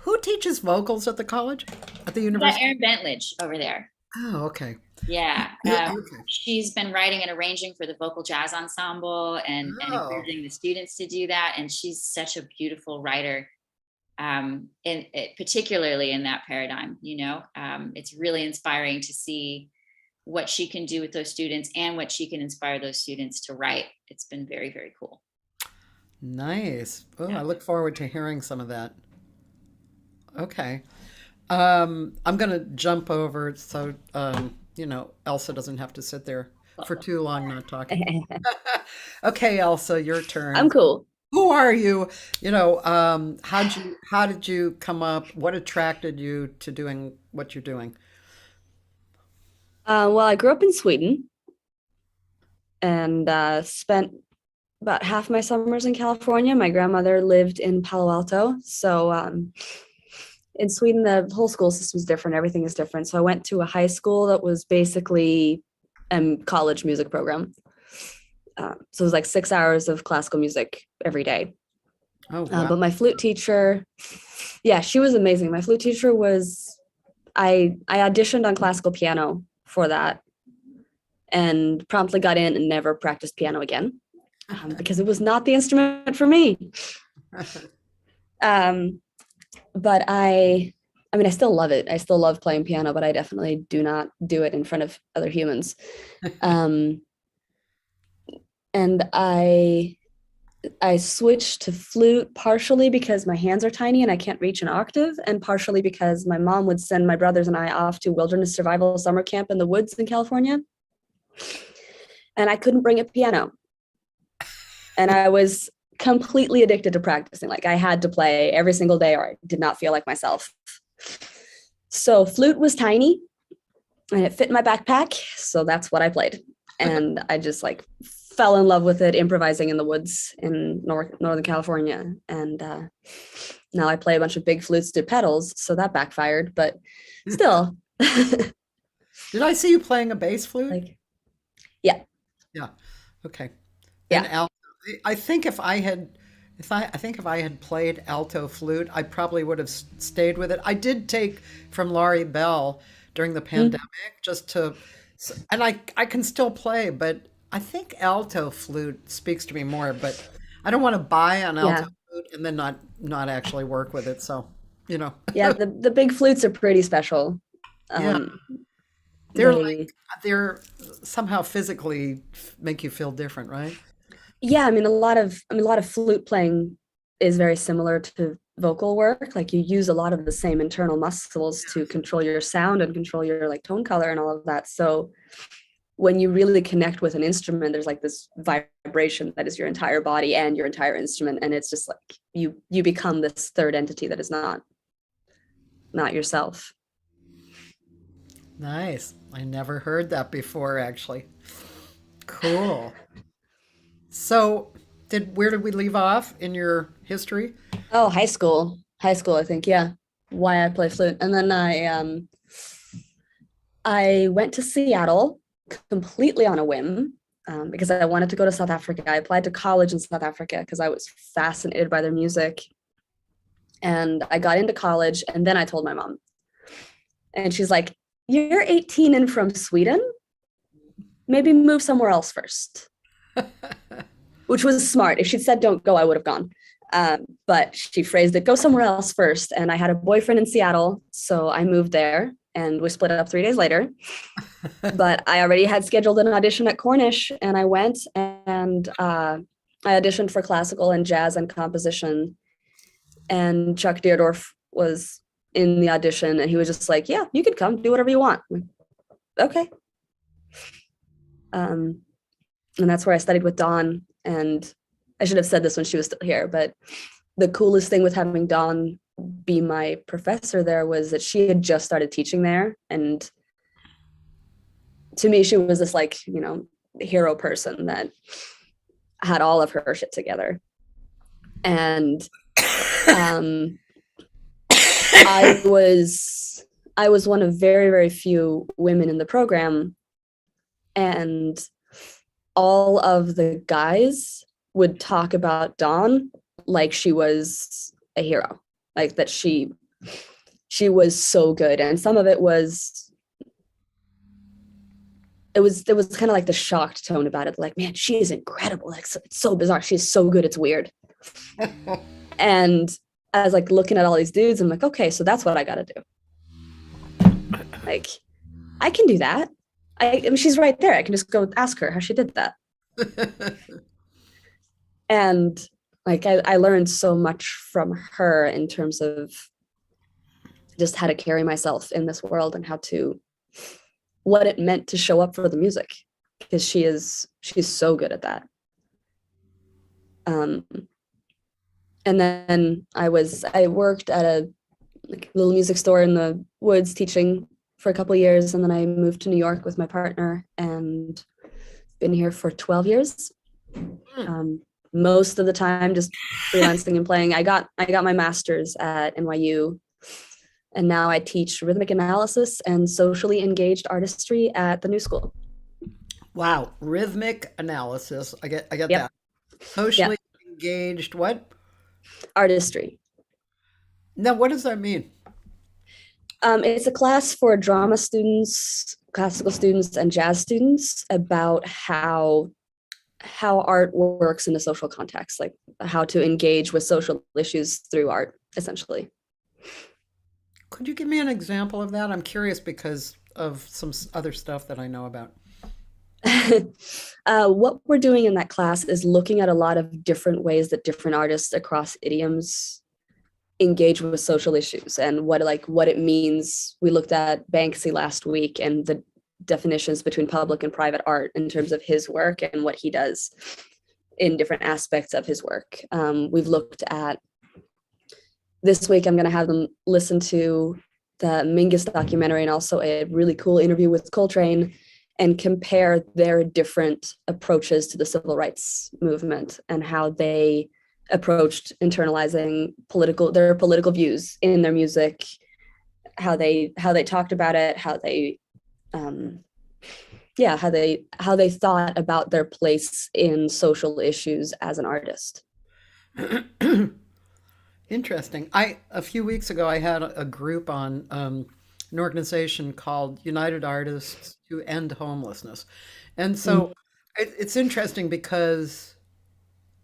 Who teaches vocals at the college? At the university? Erin Bentledge over there. Oh, okay. Yeah. Okay. She's been writing and arranging for the vocal jazz ensemble and encouraging the students to do that. And she's such a beautiful writer. Particularly in that paradigm, it's really inspiring to see what she can do with those students and what she can inspire those students to write. It's been very, very cool. Nice. Oh, yeah. I look forward to hearing some of that. Okay. I'm going to jump over so, Elsa doesn't have to sit there for too long not talking. Okay, Elsa, your turn. I'm cool. Who are you? How did you come up? What attracted you to doing what you're doing? Well, I grew up in Sweden and spent about half my summers in California. My grandmother lived in Palo Alto, so in Sweden, the whole school system is different. Everything is different. So I went to a high school that was basically a college music program. So it was like 6 hours of classical music every day. Oh, wow. But my flute teacher, yeah, she was amazing. My flute teacher was, I auditioned on classical piano for that and promptly got in and never practiced piano again because it was not the instrument for me. But I mean, I still love it. I still love playing piano, but I definitely do not do it in front of other humans. And I switched to flute partially because my hands are tiny and I can't reach an octave, and partially because my mom would send my brothers and I off to wilderness survival summer camp in the woods in California. And I couldn't bring a piano. And I was completely addicted to practicing. Like I had to play every single day or I did not feel like myself. So flute was tiny and it fit in my backpack. So that's what I played. And I just like fell in love with it, improvising in the woods in Northern California. And now I play a bunch of big flutes to pedals. So that backfired, but still. Did I see you playing a bass flute? Like, yeah. Yeah. Okay. Yeah. And I think if I had played alto flute, I probably would have stayed with it. I did take from Laurie Bell during the pandemic just to, and I can still play, but I think alto flute speaks to me more, but I don't want to buy an alto flute and then not actually work with it. So, you know. Yeah, the big flutes are pretty special. Yeah. They're somehow physically make you feel different, right? Yeah, I mean a lot of flute playing is very similar to vocal work. Like you use a lot of the same internal muscles to control your sound and control your like tone color and all of that. So when you really connect with an instrument, there's like this vibration that is your entire body and your entire instrument, and it's just like you become this third entity that is not yourself. Nice. I never heard that before, actually. Cool. So, where did we leave off in your history? Oh, high school, I think. Yeah, why I play flute, and then I went to Seattle completely on a whim because I wanted to go to South Africa. I applied to college in South Africa because I was fascinated by their music, and I got into college, and then I told my mom, and she's like, "You're 18 and from Sweden. Maybe move somewhere else first." Which was smart. If she'd said don't go, I would have gone. But she phrased it, go somewhere else first. And I had a boyfriend in Seattle, so I moved there and we split up 3 days later. But I already had scheduled an audition at Cornish, and I went and I auditioned for classical and jazz and composition. And Chuck Deerdorf was in the audition, and he was just like, yeah, you could come, do whatever you want. I'm like, okay. And that's where I studied with Dawn. And I should have said this when she was still here, but the coolest thing with having Dawn be my professor there was that she had just started teaching there. And to me, she was this like, you know, hero person that had all of her shit together. And I was one of very, very few women in the program. And all of the guys would talk about Dawn like she was a hero, like that she was so good. And some of it was there was kind of like the shocked tone about it, like, man, she is incredible. Like, it's so bizarre. She's so good. It's weird. And I was like looking at all these dudes, I'm like, okay, so that's what I got to do. Like, I can do that. I mean, she's right there. I can just go ask her how she did that. And like, I learned so much from her in terms of just how to carry myself in this world and what it meant to show up for the music, because she's so good at that. And then I worked at a little music store in the woods teaching for a couple of years, and then I moved to New York with my partner and been here for 12 years. Most of the time just freelancing and playing. I got my master's at NYU And now I teach rhythmic analysis and socially engaged artistry at the New School. Wow, rhythmic analysis. I get Yep. that. Socially Yep. engaged, what? Artistry. Now, what does that mean? It's a class for drama students, classical students, and jazz students about how art works in a social context, like how to engage with social issues through art, essentially. Could you give me an example of that? I'm curious because of some other stuff that I know about. What we're doing in that class is looking at a lot of different ways that different artists across idioms engage with social issues and what it means. We looked at Banksy last week and the definitions between public and private art in terms of his work and what he does in different aspects of his work. We've looked at, this week I'm going to have them listen to the Mingus documentary and also a really cool interview with Coltrane and compare their different approaches to the civil rights movement and how they approached internalizing their political views in their music, how they talked about it, how they thought about their place in social issues as an artist. Interesting. A few weeks ago I had a group on an organization called United Artists to End Homelessness, and so it's interesting because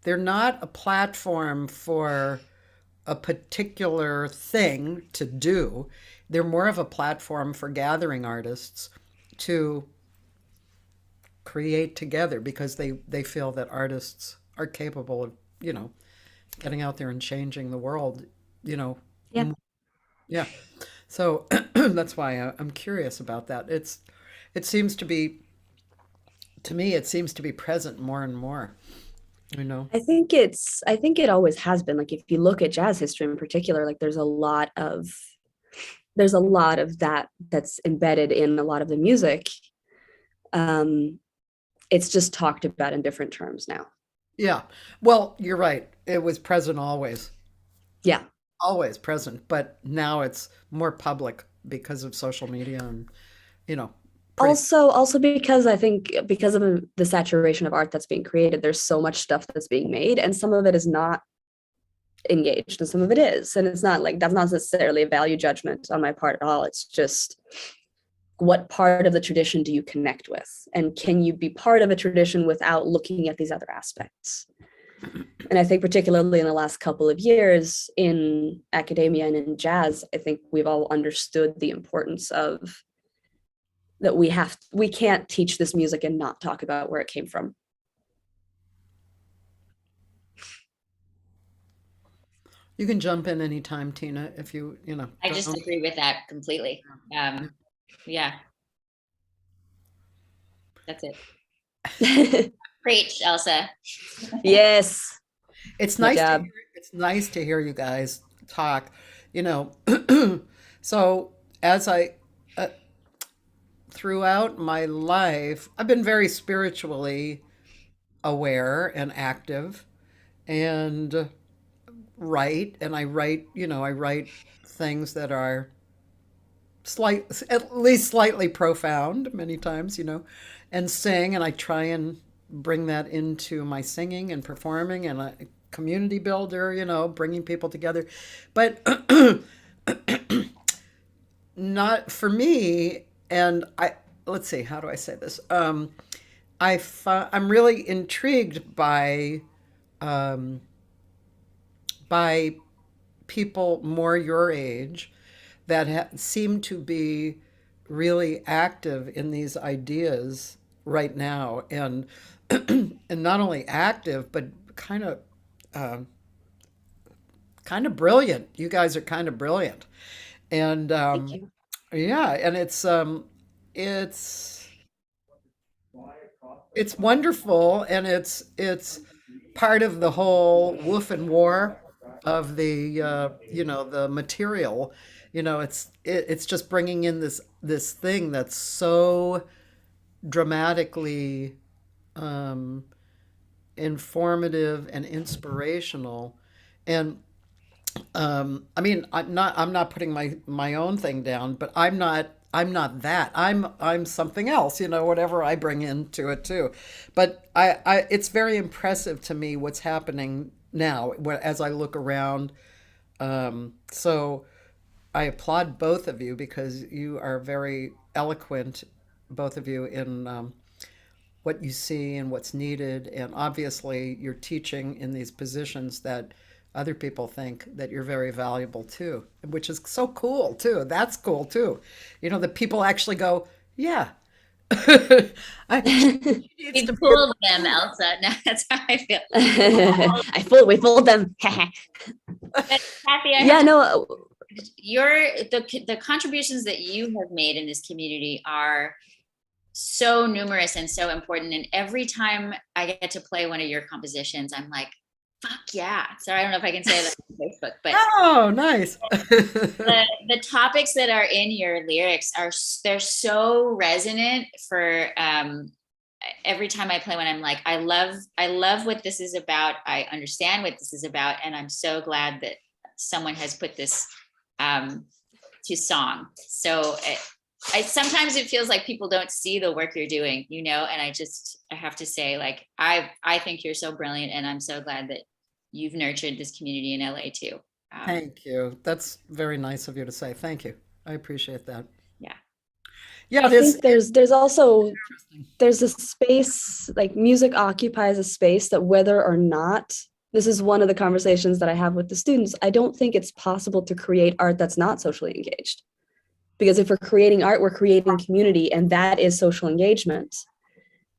they're not a platform for a particular thing to do. They're more of a platform for gathering artists to create together because they feel that artists are capable of, getting out there and changing the world, you know. Yeah. Yeah. So that's why I'm curious about that. It seems to be, to me, it seems to be present more and more, you know. I think it always has been. Like if you look at jazz history in particular, like there's a lot of that that's embedded in a lot of the music. It's just talked about in different terms now. Yeah. Well, you're right. It was present always, Yeah. always present, but now it's more public because of social media and, you know, pretty, Also because I think because of the saturation of art that's being created, there's so much stuff that's being made, and some of it is not engaged, and some of it is, and it's not like that's not necessarily a value judgment on my part at all. It's just what part of the tradition do you connect with, and can you be part of a tradition without looking at these other aspects? And I think particularly in the last couple of years in academia and in jazz, I think we've all understood the importance of that we can't teach this music and not talk about where it came from. you can jump in anytime, Tina, if you know. I just don't- agree with that completely. Yeah, that's it. Preach, Elsa. Yes. It's Good nice job. it's nice to hear you guys talk, you know. So as I throughout my life, I've been very spiritually aware and active and write, and I write things that are at least slightly profound many times, and sing, and I try and bring that into my singing and performing and a community builder, bringing people together. But not for me, and let's see, how do I say this? I'm really intrigued um, by people more your age that seem to be really active in these ideas right now, and and not only active but uh, kind of brilliant. You guys are kind of brilliant, and Thank you. yeah, and it's it's wonderful, and it's part of the whole woof and war of the the material. It's just bringing in this thing that's so dramatically um, informative and inspirational, and I mean, I'm not putting my own thing down, but I'm not that. I'm something else, whatever I bring into it too. But it's very impressive to me what's happening now as I look around. So I applaud both of you because you are very eloquent, both of you, in what you see and what's needed. And obviously, you're teaching in these positions that other people think that you're very valuable too, which is so cool too. That's cool too. That people actually go, yeah, she needs We to be. pulled them, Elsa. No, that's how I feel. We fooled them. But Cathy, I Yeah, have no, the contributions that you have made in this community are so numerous and so important. And every time I get to play one of your compositions, I'm like, fuck yeah. So I don't know if I can say that on Facebook, but Oh, nice. the topics that are in your lyrics they're so resonant for every time I play one. I'm like, I love what this is about. I understand what this is about. And I'm so glad that someone has put this to song. So I sometimes it feels like people don't see the work you're doing, and I have to say, like, I think you're so brilliant, and I'm so glad that you've nurtured this community in LA too. Thank you. That's very nice of you to say. Thank you. I appreciate that. Yeah. Yeah, I think there's also interesting. there's a space, like music occupies a space that whether or not, this is one of the conversations that I have with the students, I don't think it's possible to create art that's not socially engaged. Because if we're creating art, we're creating community, and that is social engagement.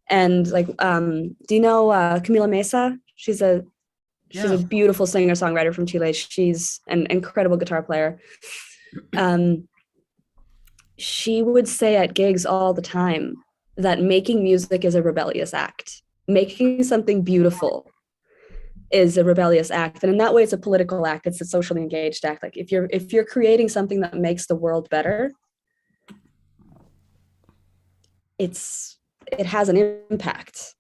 And like, do you know Camila Mesa? She's a Yeah. beautiful singer-songwriter from Chile. She's an incredible guitar player. She would say at gigs all the time that making music is a rebellious act. Making something beautiful is a rebellious act, and in that way, it's a political act. It's a socially engaged act. Like if you're creating something that makes the world better, it has an impact.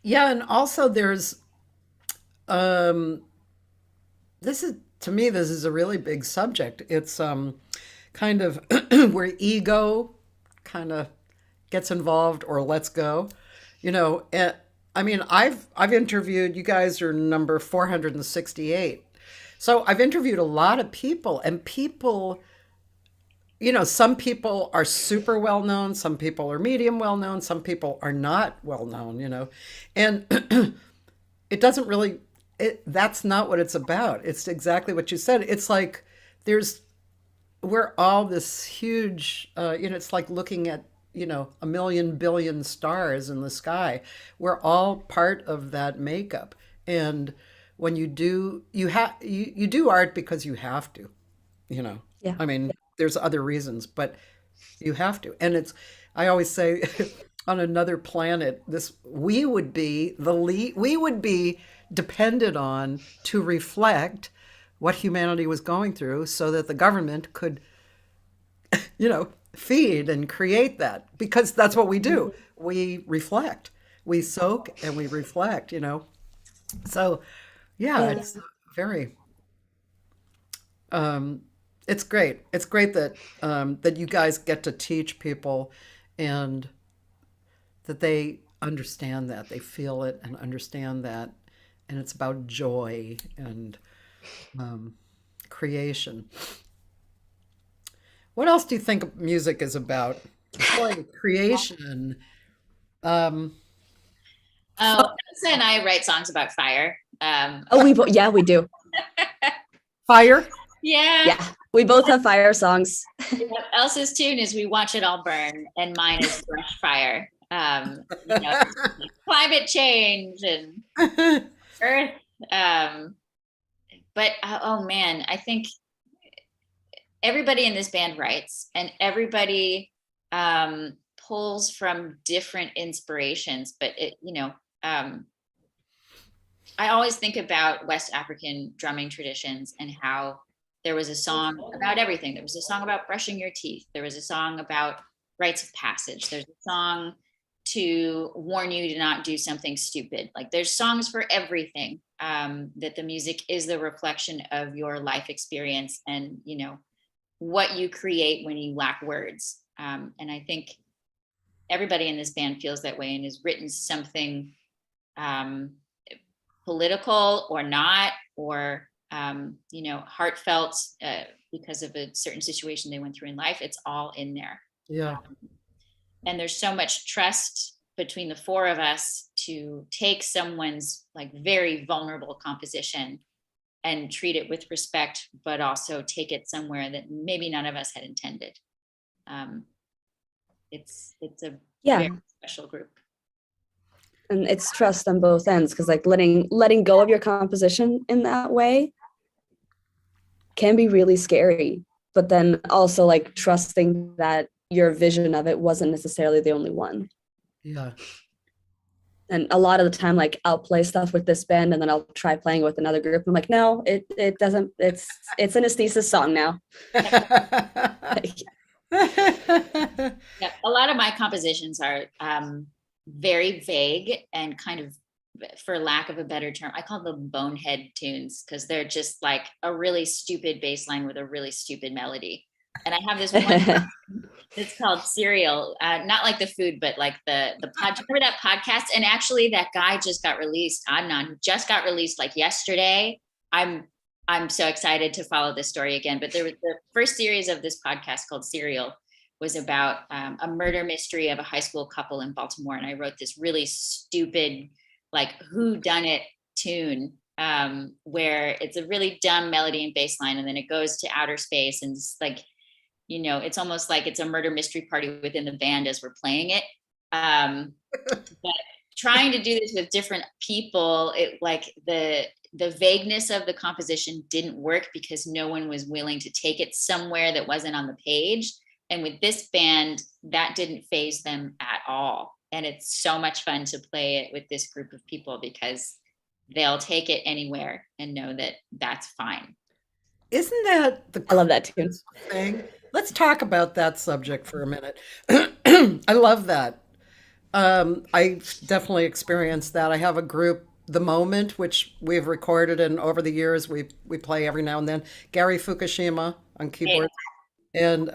Yeah, and also there's this is to me this is a really big subject. It's kind of where ego kind of gets involved or lets go. And I mean, I've interviewed, you guys are number 468. So I've interviewed a lot of people, and people, some people are super well known, some people are medium well known, some people are not well known, And it doesn't really that's not what it's about. It's exactly what you said. It's like we're all this huge, it's like looking at, a million billion stars in the sky. We're all part of that makeup. And when you do, you do art because you have to, Yeah. I mean, there's other reasons, but you have to. And I always say on another planet, we would be we would be depended on to reflect what humanity was going through so that the government could, feed and create that, because that's what we do. We reflect, we soak and we reflect, So yeah, it's very, it's great. It's great that that you guys get to teach people, and that they understand that, they feel it and understand that, and it's about joy and creation. What else do you think music is about? Joy, creation, um, Oh, Elsa and I write songs about fire. Oh, we do. fire. Yeah. Yeah, we both have fire songs. Elsa's tune is "We Watch It All Burn," and mine is "Brush Fire." Climate change and Earth. But oh man, I think everybody in this band writes, and everybody pulls from different inspirations. But I always think about West African drumming traditions and how there was a song about everything. There was a song about brushing your teeth. There was a song about rites of passage. There's a song to warn you to not do something stupid. Like there's songs for everything, that the music is the reflection of your life experience and, you know, what you create when you lack words. And I think everybody in this band feels that way and has written something political or not, or, you know, heartfelt because of a certain situation they went through in life. It's all in there. Yeah. And there's so much trust between the four of us to take someone's like very vulnerable composition and treat it with respect, but also take it somewhere that maybe none of us had intended. It's a very special group. And it's trust on both ends, because like letting go of your composition in that way can be really scary, but then also like trusting that your vision of it wasn't necessarily the only one. Yeah. And a lot of the time, like I'll play stuff with this band and then I'll try playing with another group. I'm like, no, it doesn't, it's an Esthesis song now. Yeah, a lot of my compositions are very vague and kind of, for lack of a better term, I call them bonehead tunes, because they're just like a really stupid bass line with a really stupid melody. And I have this one it's called Serial, not like the food, but like the pod. Remember that podcast? And actually that guy just got released. Adnan just got released like yesterday. I'm so excited to follow this story again. But there was the first series of this podcast called Serial was about a murder mystery of a high school couple in Baltimore. And I wrote this really stupid, like whodunit tune where it's a really dumb melody and bass line. And then it goes to outer space and it's like, you know, it's almost like it's a murder mystery party within the band as we're playing it. But trying to do this with different people, it like the vagueness of the composition didn't work because no one was willing to take it somewhere that wasn't on the page. And with this band, that didn't faze them at all. And it's so much fun to play it with this group of people because they'll take it anywhere and know that that's fine. Isn't that the I love that tune. thing? Let's talk about that subject for a minute. I love that. I definitely experienced that. I have a group, The Moment, which we've recorded, and over the years we play every now and then. Gary Fukushima on keyboard, and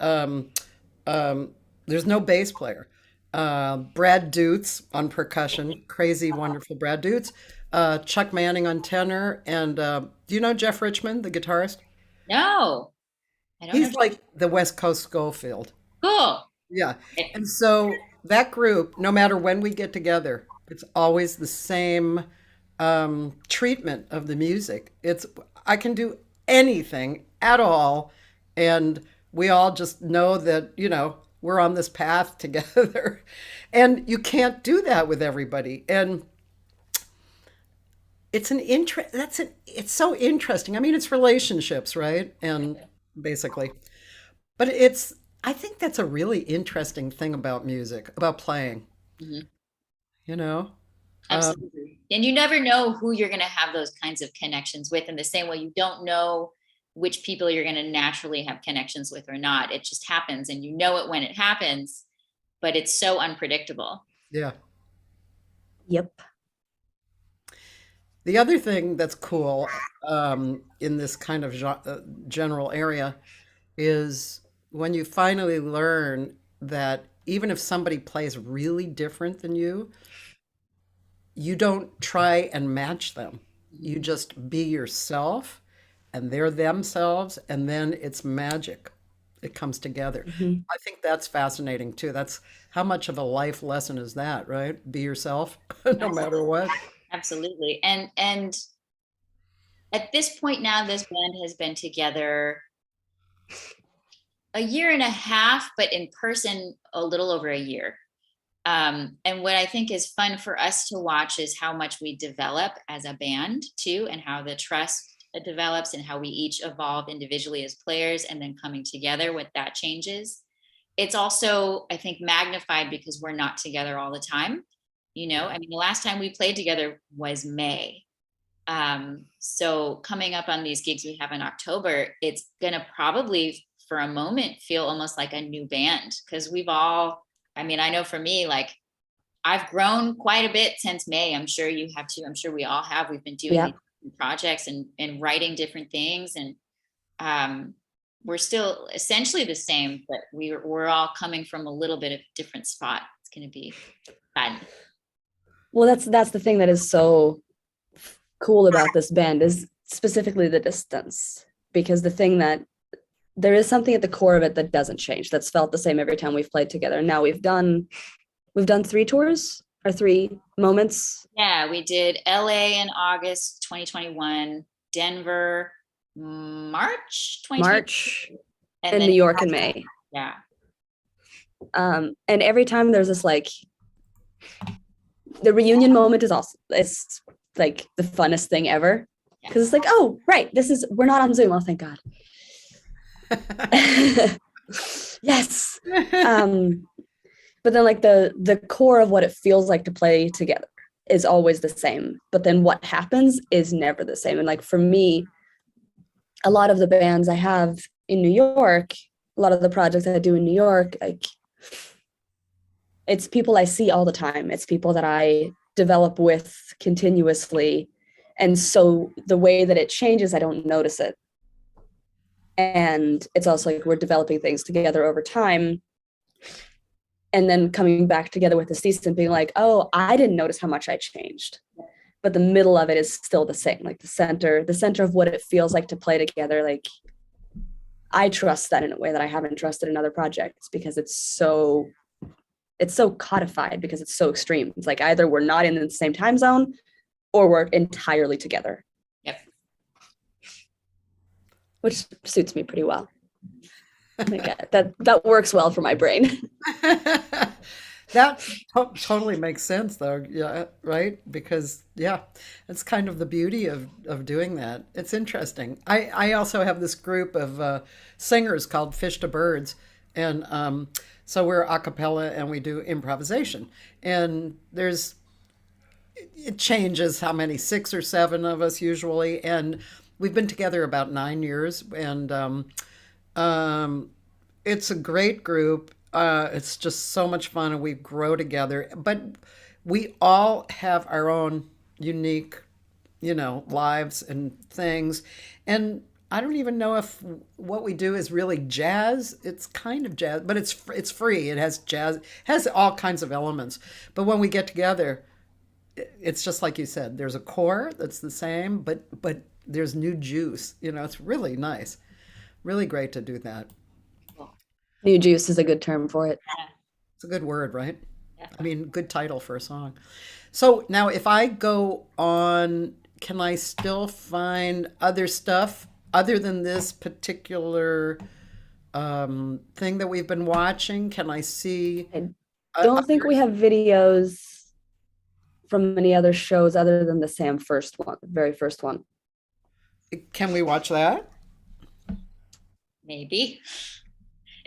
there's no bass player. Brad Dutz on percussion, crazy, wonderful Brad Dutz. Chuck Manning on tenor, and do you know Jeff Richmond, the guitarist? No, I don't He's know. like the West Coast Schofield. Cool. Yeah. And so that group, no matter when we get together, it's always the same treatment of the music. I can do anything at all. And we all just know that, you know, we're on this path together. And you can't do that with everybody. And it's it's so interesting. I mean, it's relationships, right? And basically, but I think that's a really interesting thing about music, about playing, Mhm. you know? Absolutely. And you never know who you're going to have those kinds of connections with, in the same way you don't know which people you're going to naturally have connections with or not. It just happens and you know it when it happens, but it's so unpredictable. Yeah. Yep. The other thing that's cool in this kind of general area is when you finally learn that even if somebody plays really different than you don't try and match them. You just be yourself and they're themselves, and then it's magic. It comes together. Mhm. I think that's fascinating too. That's how much of a life lesson is that, right? Be yourself no matter what. Absolutely. And at this point now, this band has been together a year and a half, but in person a little over a year. And what I think is fun for us to watch is how much we develop as a band too, and how the trust develops and how we each evolve individually as players, and then coming together with that changes. It's also, I think, magnified because we're not together all the time. You know, I mean, the last time we played together was May. So coming up on these gigs we have in October, it's gonna probably for a moment feel almost like a new band, because we've all, I mean, I know for me, like I've grown quite a bit since May. I'm sure you have too. I'm sure we all have. We've been doing Yeah. these different projects and writing different things, and we're still essentially the same, but we're all coming from a little bit of different spot. It's going to be fun. Well, that's the thing that is so cool about this band is specifically the distance, because the thing that there is something at the core of it that doesn't change, that's felt the same every time we've played together. Now we've done 3 tours or 3 moments. Yeah, we did LA in August 2021, Denver March 2020, March, and then New York in May. Yeah. And every time there's this like, the reunion moment is also, it's like the funnest thing ever, because it's like, oh right, we're not on Zoom. Oh, thank God. Yes. But then like the core of what it feels like to play together is always the same, but then what happens is never the same. And like for me, a lot of the bands I have in New York, a lot of the projects I do in New York, like it's people I see all the time. It's people that I develop with continuously. And so the way that it changes, I don't notice it. And it's also like we're developing things together over time. And then coming back together with Esthesis and being like, oh, I didn't notice how much I changed. But the middle of it is still the same, like the center of what it feels like to play together. Like I trust that in a way that I haven't trusted in other projects, because it's so codified, because it's so extreme. It's like either we're not in the same time zone or we're entirely together. Yep. Which suits me pretty well. Like, that works well for my brain. That totally makes sense, though. Yeah, right? Because, yeah, it's kind of the beauty of doing that. It's interesting. I also have this group of singers called Fish to Birds. And so we're a cappella and we do improvisation. And it changes how many, 6 or 7 of us usually. And we've been together about 9 years. And it's a great group. It's just so much fun, and we grow together. But we all have our own unique, lives and things. And I don't even know if what we do is really jazz. It's kind of jazz, but it's free. It has jazz, has all kinds of elements. But when we get together, it's just like you said. There's a core that's the same, but there's new juice. It's really nice, really great to do that. New juice is a good term for it. It's a good word, right? Yeah. I mean, good title for a song. So now if I go on, can I still find other stuff other than this particular thing that we've been watching? Can I see? Don't think we have videos from any other shows other than the Sam first one, the very first one. Can we watch that? Maybe.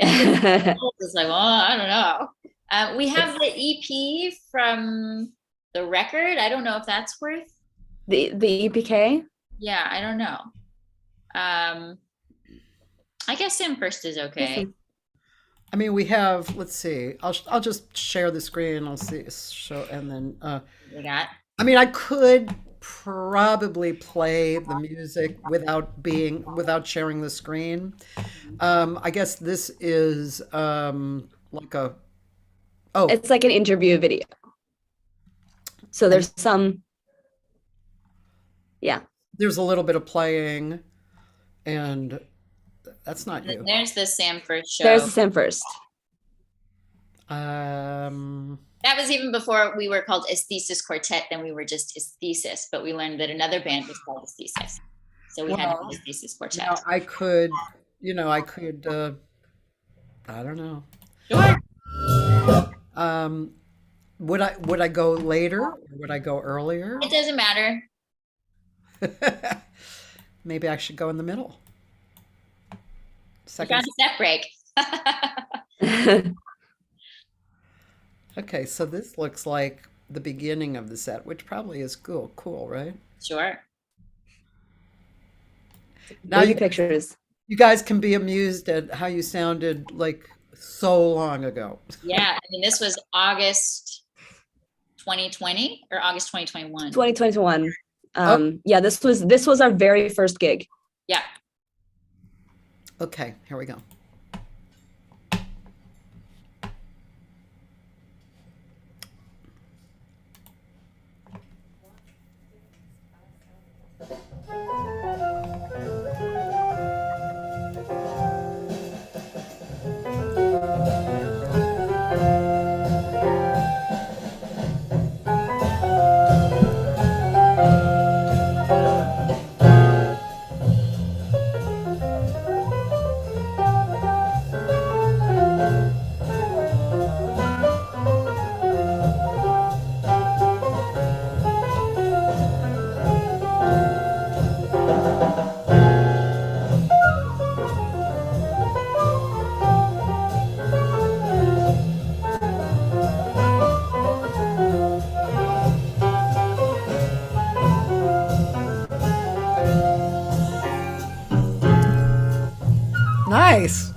It's like, well, I don't know. We have the EP from the record. I don't know if that's worth. The EPK? Yeah, I don't know. I guess Sam first is okay. I mean, we have. Let's see. I'll just share the screen. I'll see and then. We got. I mean, I could probably play the music without sharing the screen. I guess this is like it's like an interview video. So there's there's a little bit of playing, and that's not you. There's the Sam first show. There's the Sam first. That was even before we were called Esthesis Quartet. Then we were just Esthesis, but we learned that another band was called Esthesis. So we had Esthesis Quartet. Now I could, I don't know. Sure. Would I go later or would I go earlier? It doesn't matter. Maybe I should go in the middle. We got a step break. Okay, so this looks like the beginning of the set, which probably is cool, right? Sure. Now you pictures. You guys can be amused at how you sounded like so long ago. Yeah, I mean, this was August 2020 or August 2021? 2021. Yeah, this was our very first gig. Yeah. Okay, here we go. Nice.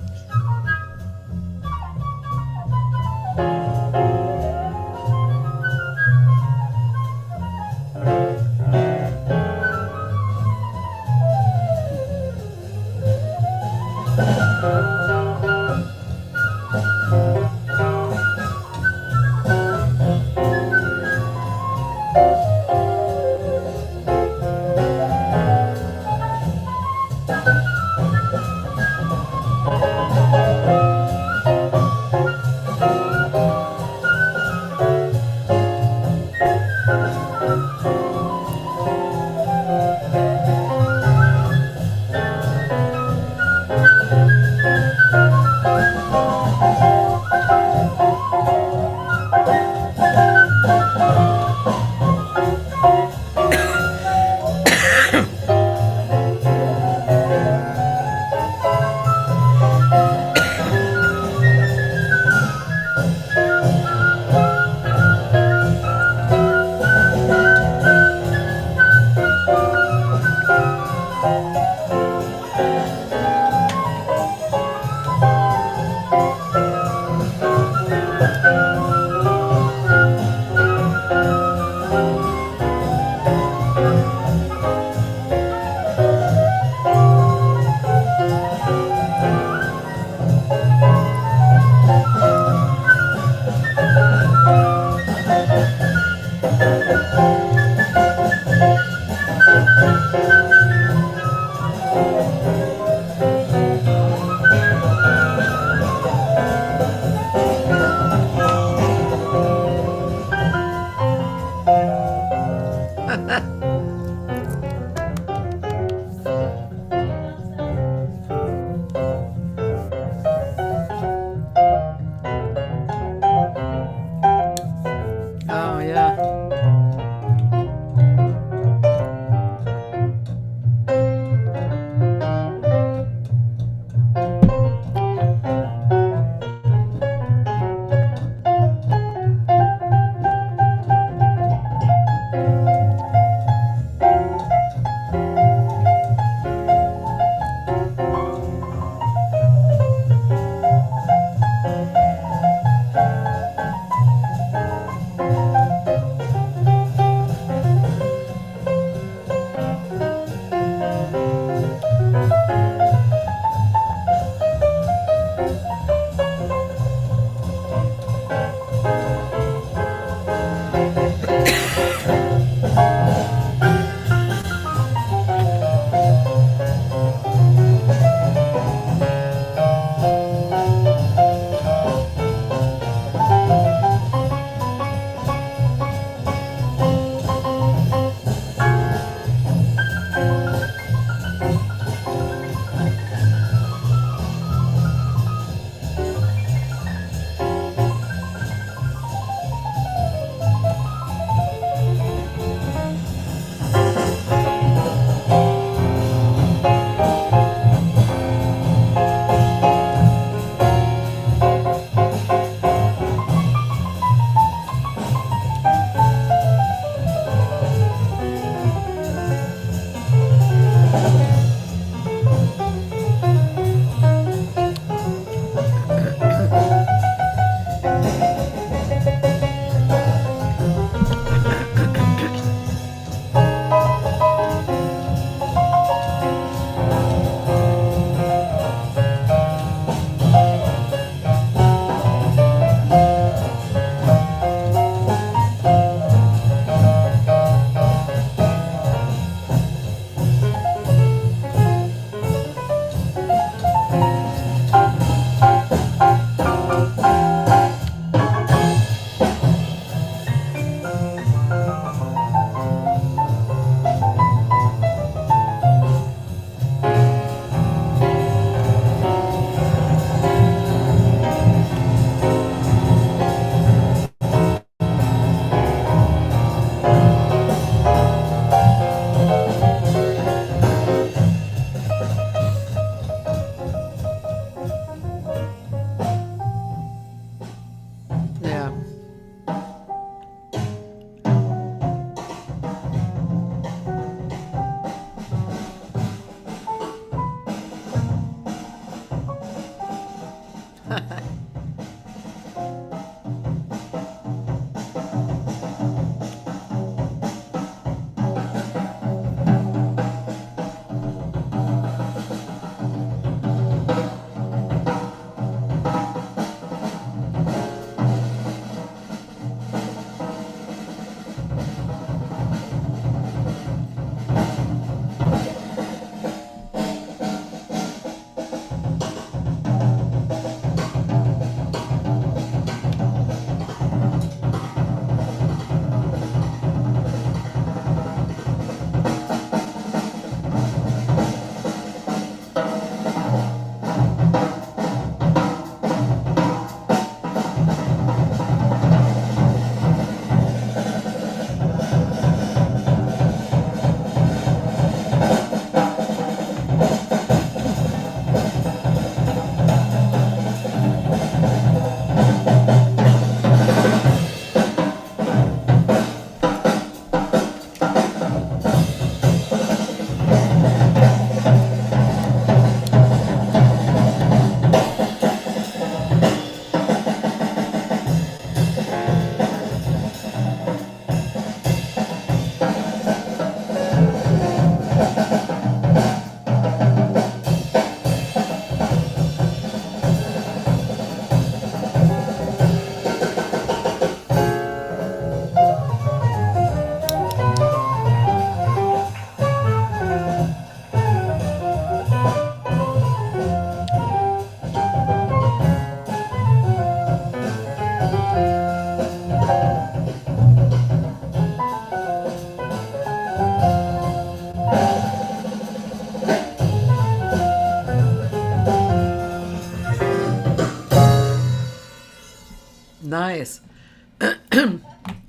Nice.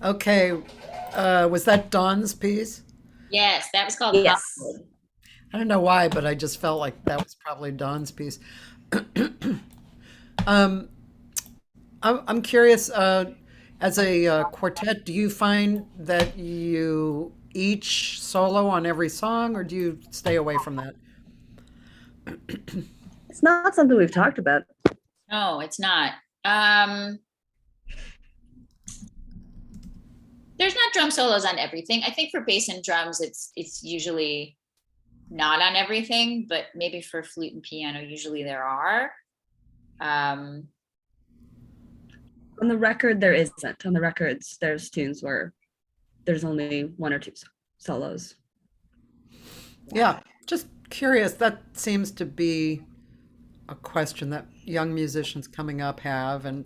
Okay. Was that Dawn's piece? Yes, that was called Yes. Hollywood. I don't know why, but I just felt like that was probably Dawn's piece. um, I'm curious, as a quartet, do you find that you each solo on every song, or do you stay away from that? It's not something we've talked about. No, it's not. There's not drum solos on everything. I think for bass and drums, it's usually not on everything, but maybe for flute and piano, usually there are. On the record, there isn't. On the records, there's tunes where there's only one or two solos. Yeah, just curious. That seems to be a question that young musicians coming up have, and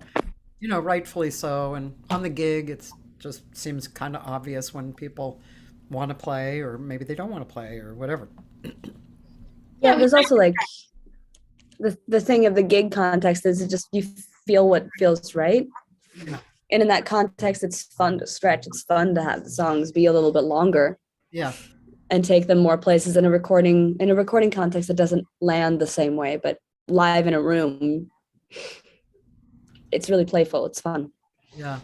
rightfully so. And on the gig, it's just seems kind of obvious when people want to play, or maybe they don't want to play, or whatever. Yeah, there's also like the thing of the gig context is it just you feel what feels right. Yeah. And in that context, it's fun to stretch. It's fun to have the songs be a little bit longer Yeah, and take them more places. In a recording context, it doesn't land the same way, but live in a room, it's really playful. It's fun. yeah.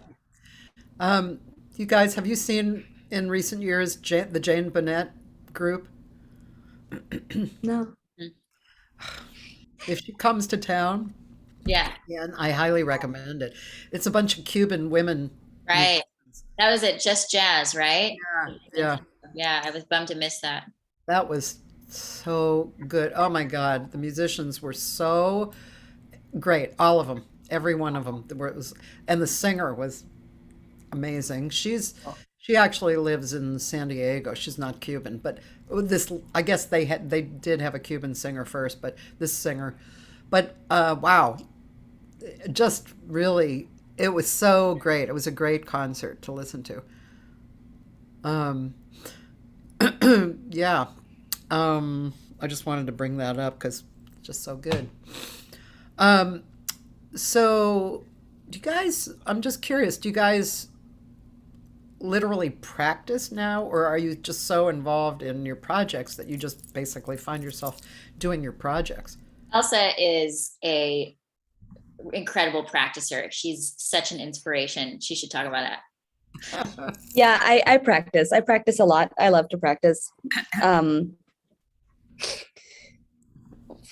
You guys, have you seen in recent years the Jane Burnett group? No. If she comes to town, Yeah, yeah, I highly recommend it. It's a bunch of Cuban women. right. That was at Just Jazz, right? Yeah, Yeah, I was bummed to miss that. that was so good. Oh my God, the musicians were so great. All of them, every one of them. And the singer was amazing. She actually lives in San Diego. She's not Cuban, but this, I guess they did have a Cuban singer first, but this singer, but wow, just really, it was so great. It was a great concert to listen to. Um, yeah. I just wanted to bring that up because it's just so good. Um, so do you guys, I'm just curious, do you guys literally practice now, or are you just so involved in your projects that you just basically find yourself doing your projects? Elsa is a incredible practicer. She's such an inspiration. She should talk about that. Yeah, I practice. I practice a lot. I love to practice.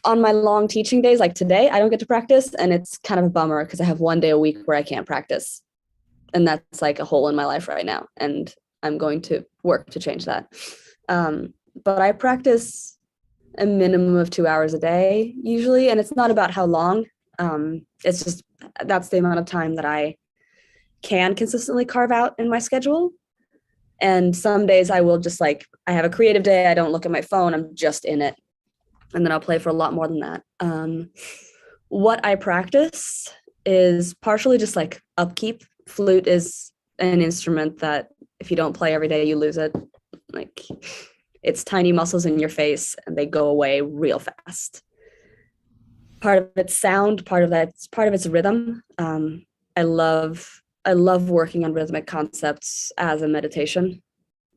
On my long teaching days, like today, I don't get to practice, and it's kind of a bummer because I have one day a week where I can't practice. And that's like a hole in my life right now. And I'm going to work to change that. But I practice a minimum of 2 hours a day usually. And it's not about how long. It's just, that's the amount of time that I can consistently carve out in my schedule. And some days I will just I have a creative day. I don't look at my phone. I'm just in it. And then I'll play for a lot more than that. What I practice is partially just upkeep. Flute is an instrument that if you don't play every day, you lose it. It's tiny muscles in your face and they go away real fast. Part of it's sound, part of it's rhythm. I love working on rhythmic concepts as a meditation,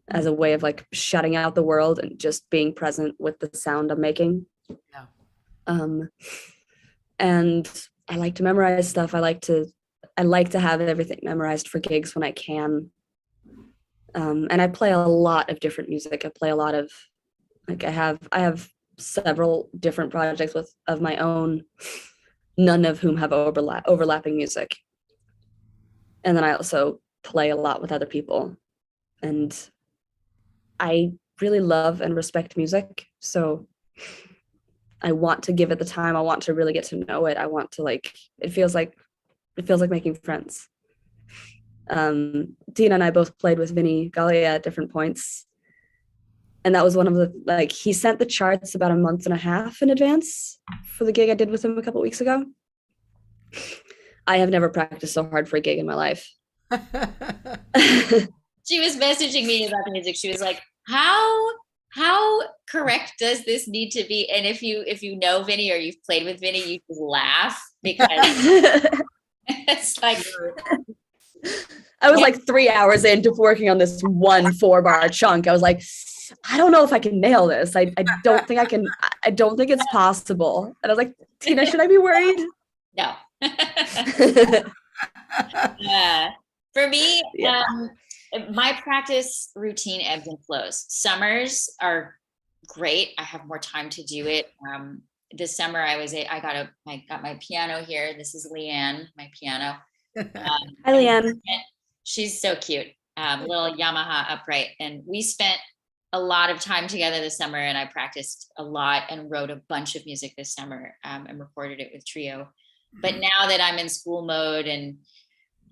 as a way of shutting out the world and just being present with the sound I'm making. Yeah. And I like to memorize stuff. I like to have everything memorized for gigs when I can. And I play a lot of different music. I play a lot of I have several different projects of my own, none of whom have overlapping music. And then I also play a lot with other people. And I really love and respect music. So I want to give it the time. I want to really get to know it. I want to it feels like making friends. Tina and I both played with Vinny Gallia at different points. And that was one of the, he sent the charts about a month and a half in advance for the gig I did with him a couple weeks ago. I have never practiced so hard for a gig in my life. She was messaging me about the music. She was like, how correct does this need to be? And if you know Vinny or you've played with Vinny, you just laugh because it's I was like 3 hours into working on this one 4-bar chunk. I was like, I don't know if I can nail this. I don't think I can. I don't think it's possible. And I was like, Tina, should I be worried? No. Yeah. For me, Yeah. my practice routine ebbs and flows. Summers are great. I have more time to do it. This summer I got my piano here. This is Leanne, my piano. Hi, Leanne. She's so cute. Little Yamaha upright. And we spent a lot of time together this summer, and I practiced a lot and wrote a bunch of music this summer, and recorded it with Trio. But now that I'm in school mode and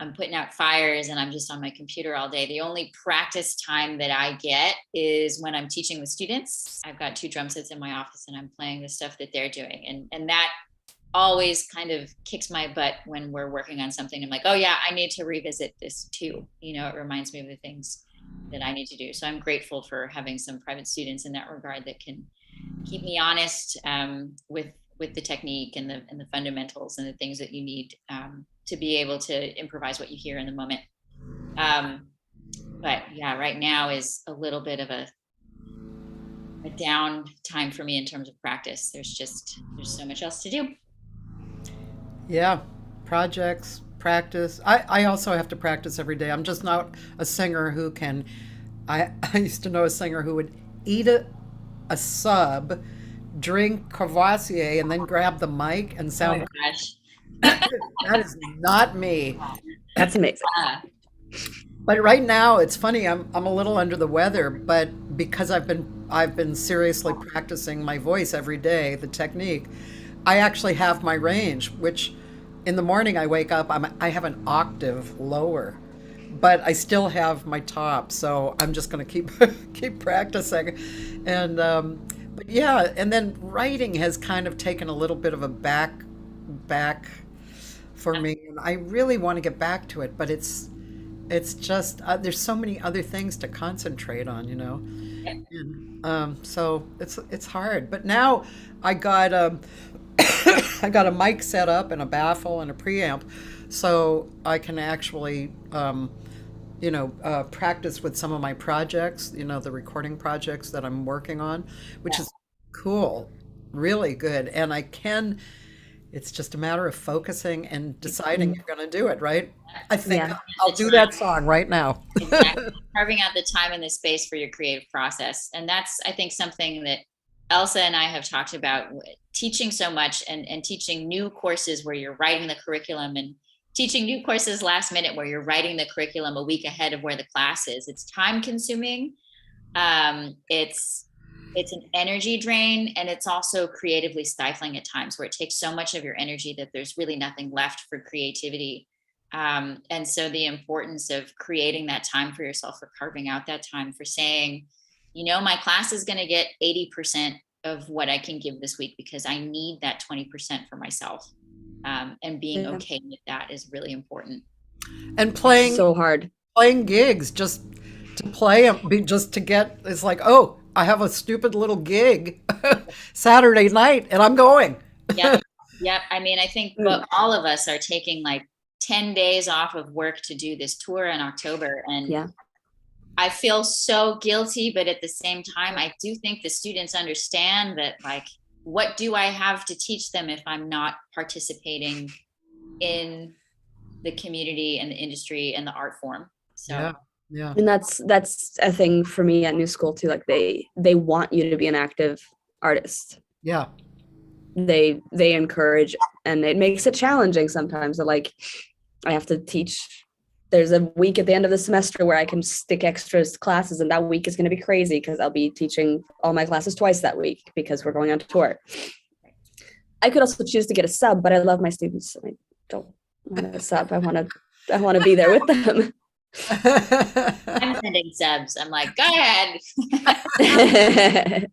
I'm putting out fires and I'm just on my computer all day, the only practice time that I get is when I'm teaching with students. I've got 2 drum sets in my office and I'm playing the stuff that they're doing. And that always kind of kicks my butt when we're working on something. I'm like, oh yeah, I need to revisit this too. It reminds me of the things that I need to do. So I'm grateful for having some private students in that regard that can keep me honest with the technique and the fundamentals and the things that you need to be able to improvise what you hear in the moment. But yeah, right now is a little bit of a down time for me in terms of practice. There's so much else to do. Yeah, projects, practice. I also have to practice every day. I'm just not a singer who can. I used to know a singer who would eat a sub, drink Courvoisier, and then grab the mic and Oh sound. my gosh. That is not me. That's amazing. But right now, it's funny. I'm a little under the weather, but because I've been seriously practicing my voice every day, the technique, I actually have my range. Which, in the morning, I wake up, I have an octave lower, but I still have my top. So I'm just going to keep practicing, and but yeah, and then writing has kind of taken a little bit of a back for me, and I really want to get back to it, but it's just there's so many other things to concentrate on, and so it's hard. But now I got I got a mic set up and a baffle and a preamp, so I can actually practice with some of my projects, the recording projects that I'm working on, which is cool, really good, and it's just a matter of focusing and deciding you're going to do it, right? I think Yeah. I'll do that song right now. Exactly. Carving out the time and the space for your creative process. And that's, I think, something that Elsa and I have talked about, teaching so much and teaching new courses where you're writing the curriculum, and teaching new courses last minute where you're writing the curriculum a week ahead of where the class is. It's time consuming. It's an energy drain, and it's also creatively stifling at times, where it takes so much of your energy that there's really nothing left for creativity. And so the importance of creating that time for yourself, for carving out that time, for saying, my class is going to get 80% of what I can give this week because I need that 20% for myself. And being okay with that is really important. And playing So hard. playing gigs just to play and just to get, it's like, oh, I have a stupid little gig Saturday night and I'm going. Yep. I mean, I think all of us are taking like 10 days off of work to do this tour in October. And Yeah. I feel so guilty, but at the same time, I do think the students understand that, like, what do I have to teach them if I'm not participating in the community and the industry and the art form? So Yeah. And that's a thing for me at New School too. Like they want you to be an active artist. Yeah. They encourage, and it makes it challenging sometimes. Like I have to teach. There's a week at the end of the semester where I can stick extra classes, and that week is going to be crazy because I'll be teaching all my classes twice that week because we're going on tour. I could also choose to get a sub, but I love my students. I don't want a sub. I want to be there with them. I'm sending subs. I'm like, go ahead.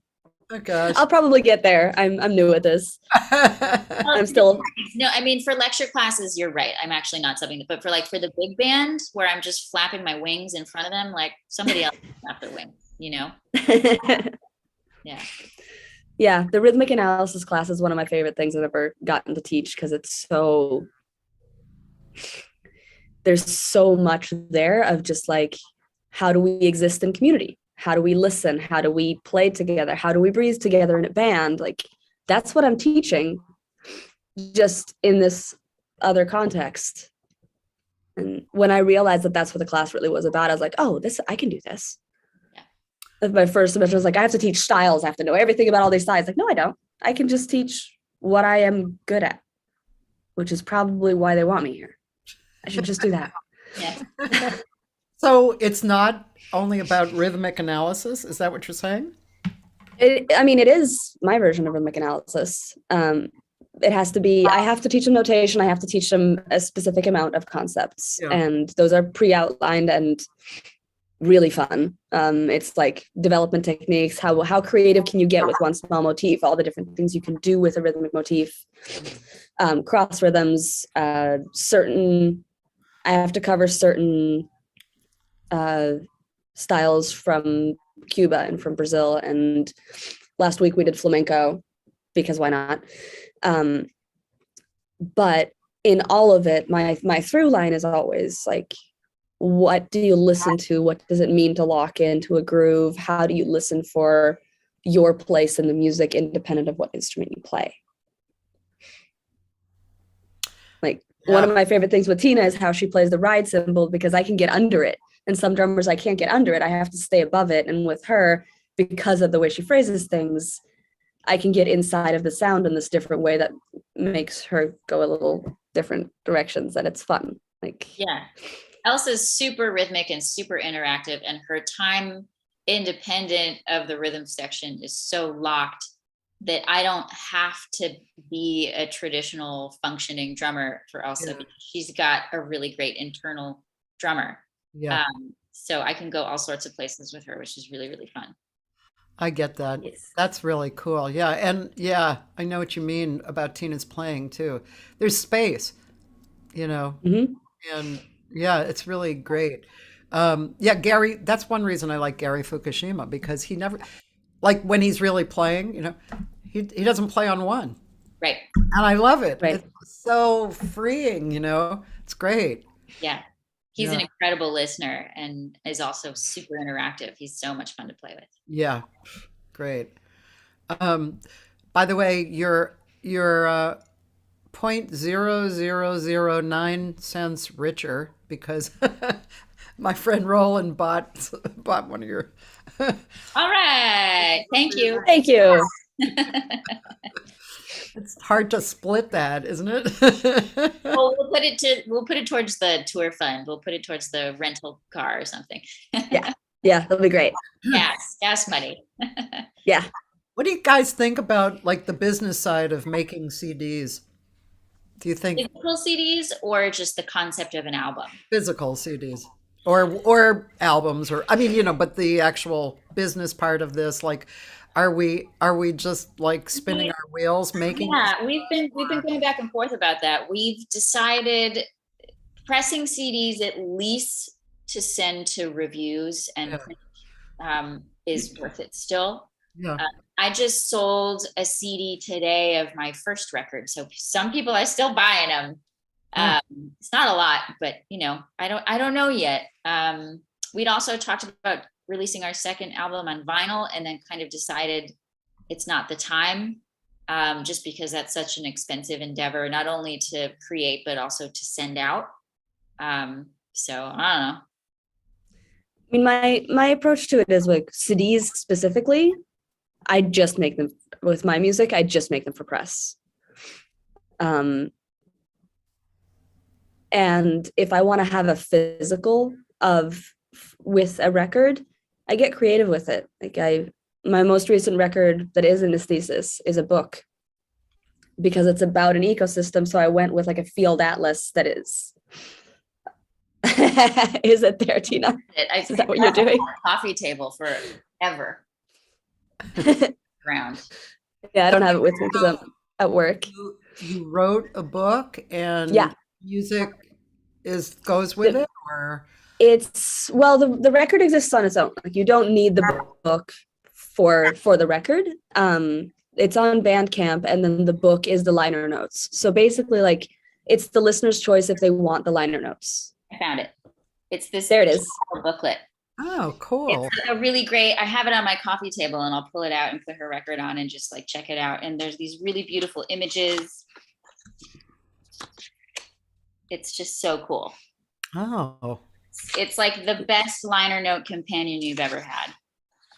Oh gosh. I'll probably get there. I'm new at this. I'm still. No, I mean, for lecture classes, you're right. I'm actually not subbing, but for the big band where I'm just flapping my wings in front of them, like somebody else can flap their wings, Yeah. Yeah, the rhythmic analysis class is one of my favorite things I've ever gotten to teach because it's so there's so much there of just like, how do we exist in community? How do we listen? How do we play together? How do we breathe together in a band? Like, that's what I'm teaching, just in this other context. And when I realized that that's what the class really was about, I was like, oh, I can do this. Yeah. My first semester was like, I have to teach styles. I have to know everything about all these styles. Like, no, I don't. I can just teach what I am good at, which is probably why they want me here. I should just do that. Yeah. So it's not only about rhythmic analysis. Is that what you're saying? It is my version of rhythmic analysis. It has to be, I have to teach them notation. I have to teach them a specific amount of concepts. Yeah. And those are pre-outlined and really fun. It's like development techniques. How creative can you get with one small motif? All the different things you can do with a rhythmic motif. Cross rhythms, I have to cover certain styles from Cuba and from Brazil. And last week we did flamenco, because why not? But in all of it, my through line is always like, what do you listen to? What does it mean to lock into a groove? How do you listen for your place in the music, independent of what instrument you play? Like, one of my favorite things with Tina is how she plays the ride cymbal, because I can get under it. And some drummers, I can't get under it. I have to stay above it. And with her, because of the way she phrases things, I can get inside of the sound in this different way that makes her go a little different directions, and it's fun. Like, yeah. Elsa's super rhythmic and super interactive, and her time independent of the rhythm section is so locked that I don't have to be a traditional functioning drummer for Elsa, because she's got a really great internal drummer. Yeah. So I can go all sorts of places with her, which is really, really fun. I get that. yes. That's really cool. Yeah. And yeah, I know what you mean about Tina's playing too. There's space, Mm-hmm. and yeah, it's really great. Yeah, Gary, that's one reason I like Gary Fukushima, because he never, like when he's really playing, he doesn't play on one. Right. And I love it. Right. It's so freeing, it's great. Yeah. He's Yeah. an incredible listener and is also super interactive. He's so much fun to play with. Yeah, great. By the way, your 0.0009 cents richer, because my friend Roland bought one of your. All right. Thank you. Thank you. It's hard to split that, isn't it? Well, we'll put it towards the tour fund. We'll put it towards the rental car or something. Yeah, that'll be great. Gas money. Yeah. What do you guys think about like the business side of making CDs? Do you think Physical CDs or just the concept of an album? physical CDs or albums, or but the actual business part of this, like, are we just like spinning our wheels making? Yeah, we've been going back and forth about that. We've decided pressing CDs at least to send to reviews and is worth it still. Yeah. I just sold a CD today of my first record, so some people are still buying them. It's not a lot, but I don't know yet. We'd also talked about releasing our second album on vinyl, and then kind of decided it's not the time, just because that's such an expensive endeavor, not only to create but also to send out. So I don't know. I mean, my approach to it is like CDs specifically, I just make them with my music. I just make them for press. And if I want to have a physical with a record, I get creative with it. Like my most recent record that is in Esthesis is a book, because it's about an ecosystem. So I went with like a field atlas that is. Is it there, Tina? Is that what you're doing? Coffee table forever. Ground. Yeah, I don't have it with me because I'm at work. You wrote a book, and music goes with it, or it's the record exists on its own. Like, you don't need the book for the record. It's on Bandcamp, and then the book is the liner notes. So basically, like, it's the listener's choice if they want the liner notes. I found it. It's this There it is. booklet. Oh, cool. It's a really great, I have it on my coffee table and I'll pull it out and put her record on and just like check it out. And there's these really beautiful images. It's just so cool. Oh, It's like the best liner note companion you've ever had.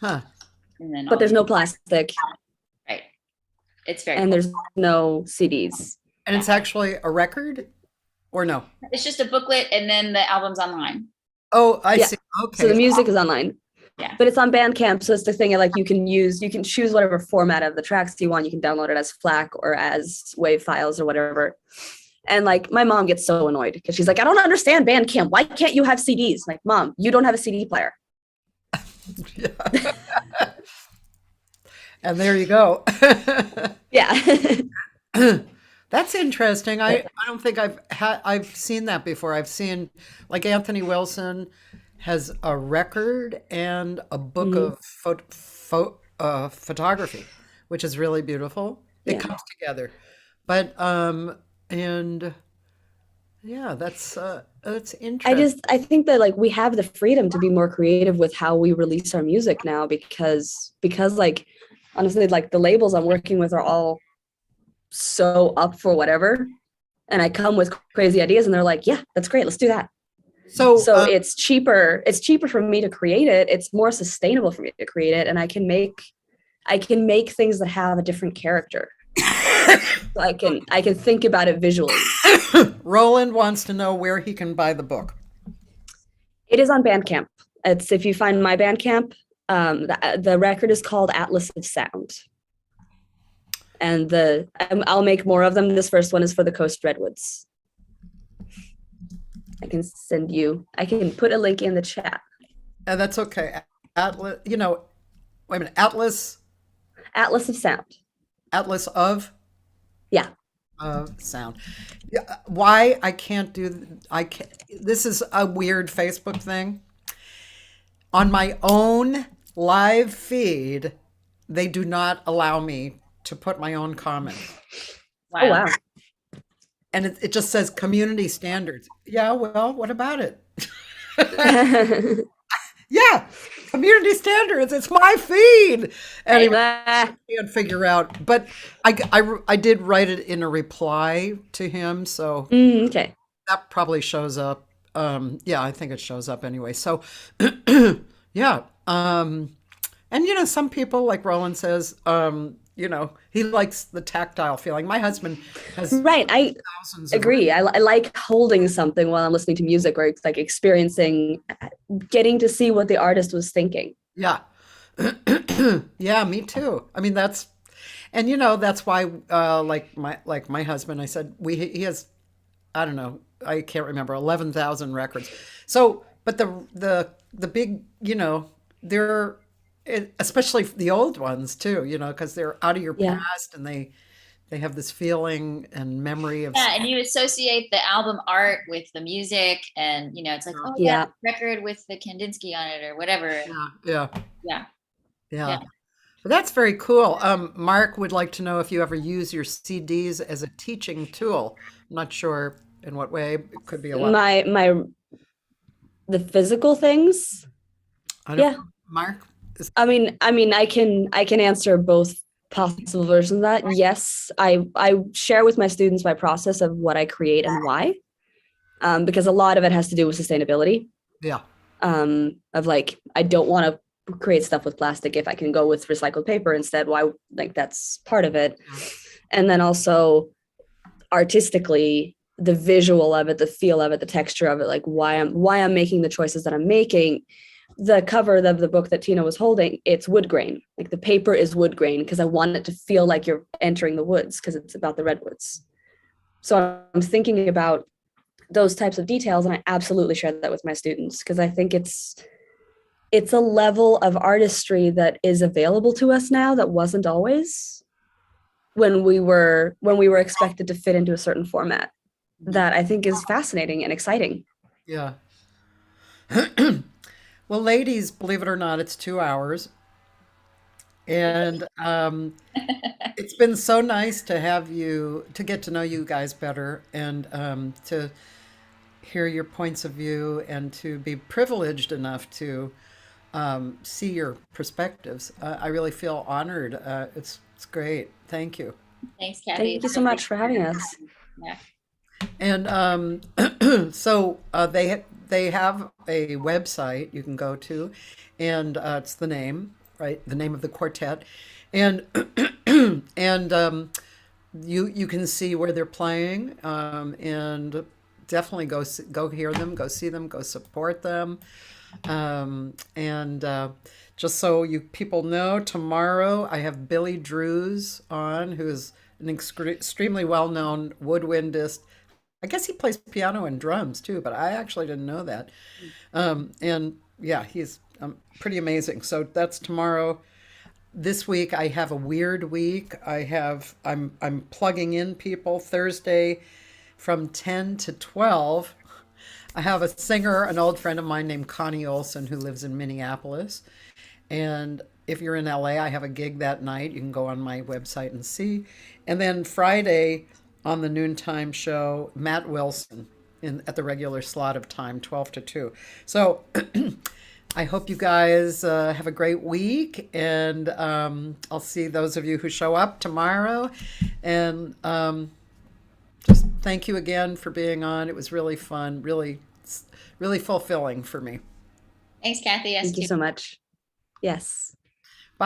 huh. And then But there's no plastic right. It's very and cool. there's no CDs. And it's actually a record or no? It's just a booklet and then the album's online. Oh, I Yeah. see. Okay. So the music is online. Yeah. But it's on Bandcamp. So it's the thing like you can choose whatever format of the tracks you want. You can download it as FLAC or as WAV files or whatever. And like my mom gets so annoyed because she's like, I don't understand Bandcamp. Why can't you have CDs? Like, Mom, you don't have a CD player. Yeah. And there you go. Yeah. That's interesting. I don't think I've seen that before. I've seen like Anthony Wilson has a record and a book of photography, which is really beautiful. It Yeah. comes together. But and yeah, that's interesting. I think that like we have the freedom to be more creative with how we release our music now because like honestly like the labels I'm working with are all so up for whatever, and I come with crazy ideas and they're like, yeah, that's great, let's do that. So It's cheaper for me to create it, it's more sustainable for me to create it, and I can make things that have a different character. So I can think about it visually. Roland wants to know where he can buy the book. It is on Bandcamp. It's if you find my Bandcamp, the record is called Atlas of Sound. And I'll make more of them. This first one is for the Coast Redwoods. I can put a link in the chat. And that's okay. Atlas, wait a minute. Atlas Atlas of Sound. Atlas of Yeah. sound. Yeah, why I can't this is a weird Facebook thing. On my own live feed, they do not allow me to put my own comment. Wow. Oh wow. And it just says community standards. Yeah, well, what about it? Yeah, community standards. It's my feed. Anyway, I can't figure out. But I did write it in a reply to him, so Okay. that probably shows up. Yeah, I think it shows up anyway. So, yeah. And some people, like Roland says, he likes the tactile feeling. My husband has Right. I thousands of agree. I like holding something while I'm listening to music, or it's like experiencing, getting to see what the artist was thinking. Yeah. Yeah, me too. I mean, that's why, like my husband, I said, he has, I don't know, I can't remember, 11,000 records. So, but the big, they're, especially the old ones too, because they're out of your Yeah. past and they have this feeling and memory of. Yeah, and you associate the album art with the music, and it's like, oh Yeah. record with the Kandinsky on it or whatever. Yeah. Yeah. Yeah. Well, that's very cool. Mark would like to know if you ever use your CDs as a teaching tool. I'm not sure in what way. It could be a lot. The physical things. I don't Yeah. know. Mark? I mean, I can answer both possible versions of that. Yes, I share with my students my process of what I create and why, because a lot of it has to do with sustainability. Yeah. Of like, I don't want to create stuff with plastic if I can go with recycled paper instead. Why? Like that's part of it, and then also artistically, the visual of it, the feel of it, the texture of it, like why I'm making the choices that I'm making. The cover of the book that Tina was holding, it's wood grain. Like the paper is wood grain because I want it to feel like you're entering the woods because it's about the redwoods. So I'm thinking about those types of details, and I absolutely share that with my students because I think it's a level of artistry that is available to us now that wasn't always when we were expected to fit into a certain format. That I think is fascinating and exciting. Yeah. Well, ladies, believe it or not, it's 2 hours. And it's been so nice to get to know you guys better and to hear your points of view and to be privileged enough to see your perspectives. I really feel honored. It's great. Thank you. Thanks, Cathy. Thank you so much for having us. Yeah. And so they have a website you can go to, and it's the name, right? The name of the quartet, and and you can see where they're playing, and definitely go hear them, go see them, go support them, and just so you people know, tomorrow I have Billy Drews on, who is an extremely well-known woodwindist. I guess he plays piano and drums too, but I actually didn't know that. And yeah, he's pretty amazing. So that's tomorrow. This week I have a weird week. I'm plugging in people Thursday from 10 to 12. I have a singer, an old friend of mine named Connie Olson, who lives in Minneapolis. And if you're in LA, I have a gig that night. You can go on my website and see. And then Friday on the Noontime show, Matt Wilson at the regular slot of time, 12 to 2. So I hope you guys have a great week. And I'll see those of you who show up tomorrow. And just thank you again for being on. It was really fun, really fulfilling for me. Thanks, Cathy. Yes, Thank you too. so much. Yes.